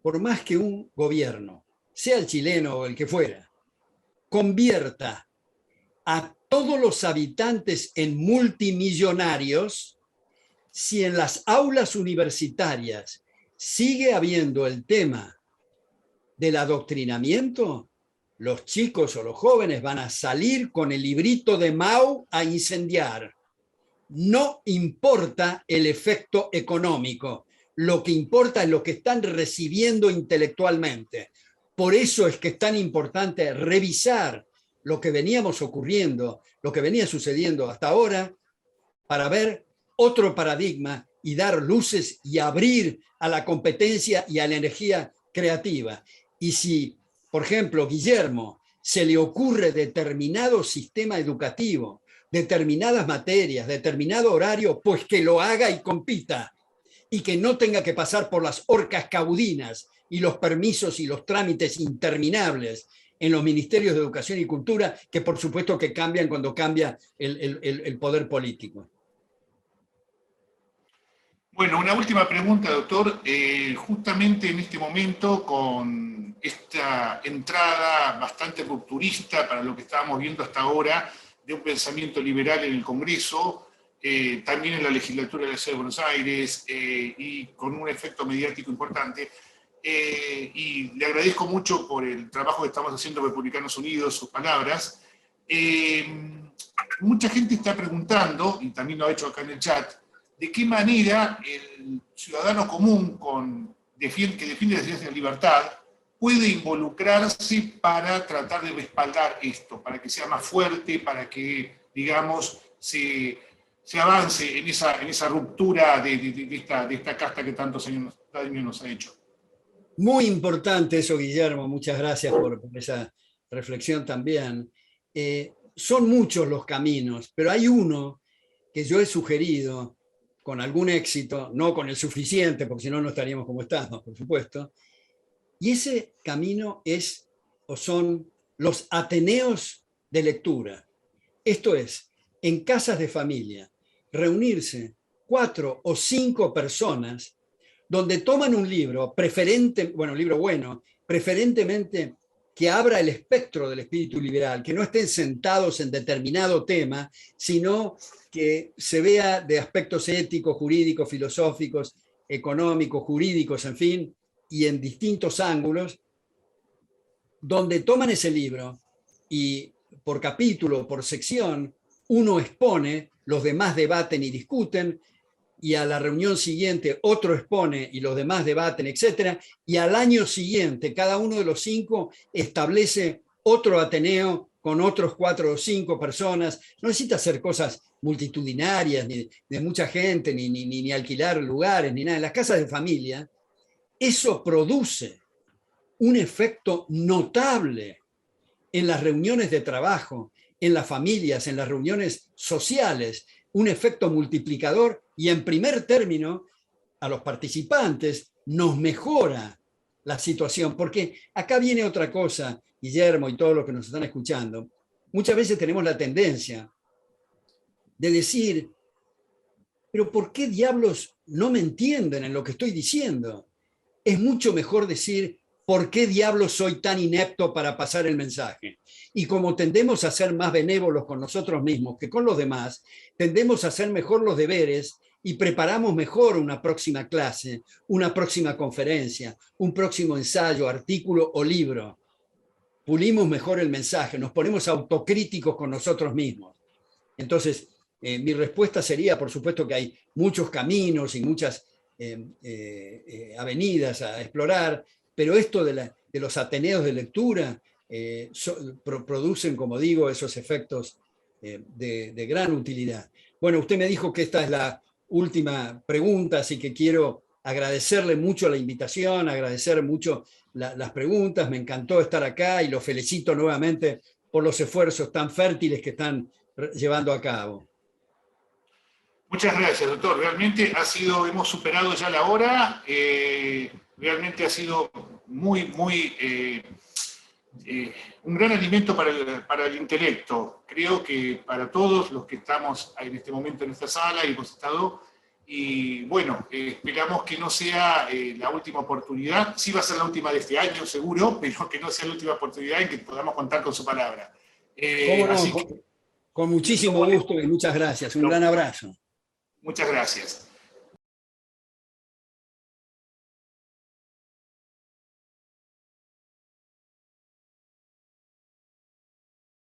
por más que un gobierno, sea el chileno o el que fuera, convierta a todos los habitantes en multimillonarios, si en las aulas universitarias sigue habiendo el tema del adoctrinamiento, los chicos o los jóvenes van a salir con el librito de Mao a incendiar. No importa el efecto económico, lo que importa es lo que están recibiendo intelectualmente. Por eso es que es tan importante revisar lo que veníamos ocurriendo, lo que venía sucediendo hasta ahora, para ver otro paradigma y dar luces y abrir a la competencia y a la energía creativa. Y si, por ejemplo, Guillermo se le ocurre determinado sistema educativo, determinadas materias, determinado horario, pues que lo haga y compita, y que no tenga que pasar por las horcas caudinas y los permisos y los trámites interminables en los ministerios de Educación y Cultura, que por supuesto que cambian cuando cambia el poder político. Bueno, una última pregunta, doctor. Justamente en este momento, con esta entrada bastante rupturista para lo que estábamos viendo hasta ahora, de un pensamiento liberal en el Congreso, también en la legislatura de la Ciudad de Buenos Aires, y con un efecto mediático importante. Y le agradezco mucho por el trabajo que estamos haciendo Republicanos Unidos, sus palabras. Mucha gente está preguntando, y también lo ha hecho acá en el chat, de qué manera el ciudadano común que defiende las ideas de la libertad puede involucrarse para tratar de respaldar esto, para que sea más fuerte, para que, digamos, se avance en esa ruptura de esta casta que tantos daños nos ha hecho. Muy importante eso, Guillermo. Muchas gracias por esa reflexión también. Son muchos los caminos, pero hay uno que yo he sugerido con algún éxito, no con el suficiente, porque si no, no estaríamos como estamos, por supuesto. Y ese camino son los ateneos de lectura. Esto es, en casas de familia, reunirse 4 o 5 personas donde toman un libro, un libro bueno, preferentemente que abra el espectro del espíritu liberal, que no estén sentados en determinado tema, sino que se vea de aspectos éticos, jurídicos, filosóficos, económicos, jurídicos, en fin, y en distintos ángulos, donde toman ese libro y por capítulo, por sección, uno expone, los demás debaten y discuten, y a la reunión siguiente otro expone y los demás debaten, etcétera, y al año siguiente cada uno de los 5 establece otro ateneo con otros 4 o 5 personas. No necesita hacer cosas multitudinarias, ni de mucha gente, ni alquilar lugares, ni nada. En las casas de familia, eso produce un efecto notable en las reuniones de trabajo, en las familias, en las reuniones sociales, un efecto multiplicador, y en primer término a los participantes nos mejora la situación, porque acá viene otra cosa, Guillermo y todos los que nos están escuchando. Muchas veces tenemos la tendencia de decir, pero ¿por qué diablos no me entienden en lo que estoy diciendo? Es mucho mejor decir, ¿por qué diablos soy tan inepto para pasar el mensaje? Y como tendemos a ser más benévolos con nosotros mismos que con los demás, tendemos a hacer mejor los deberes y preparamos mejor una próxima clase, una próxima conferencia, un próximo ensayo, artículo o libro. Pulimos mejor el mensaje, nos ponemos autocríticos con nosotros mismos. Entonces, mi respuesta sería, por supuesto que hay muchos caminos y muchas avenidas a explorar, pero esto de los ateneos de lectura producen, como digo, esos efectos de gran utilidad. Bueno, usted me dijo que esta es la última pregunta, así que quiero agradecerle mucho la invitación, agradecer mucho las preguntas. Me encantó estar acá y lo felicito nuevamente por los esfuerzos tan fértiles que están llevando a cabo. Muchas gracias, doctor. Realmente hemos superado ya la hora. Realmente ha sido muy un gran alimento para el intelecto. Creo que para todos los que estamos en este momento en esta sala y hemos estado, y bueno, esperamos que no sea la última oportunidad, sí va a ser la última de este año seguro, pero que no sea la última oportunidad en que podamos contar con su palabra. ¿Cómo no? Así que, Con muchísimo gusto y muchas gracias. Un gran abrazo. muchas gracias.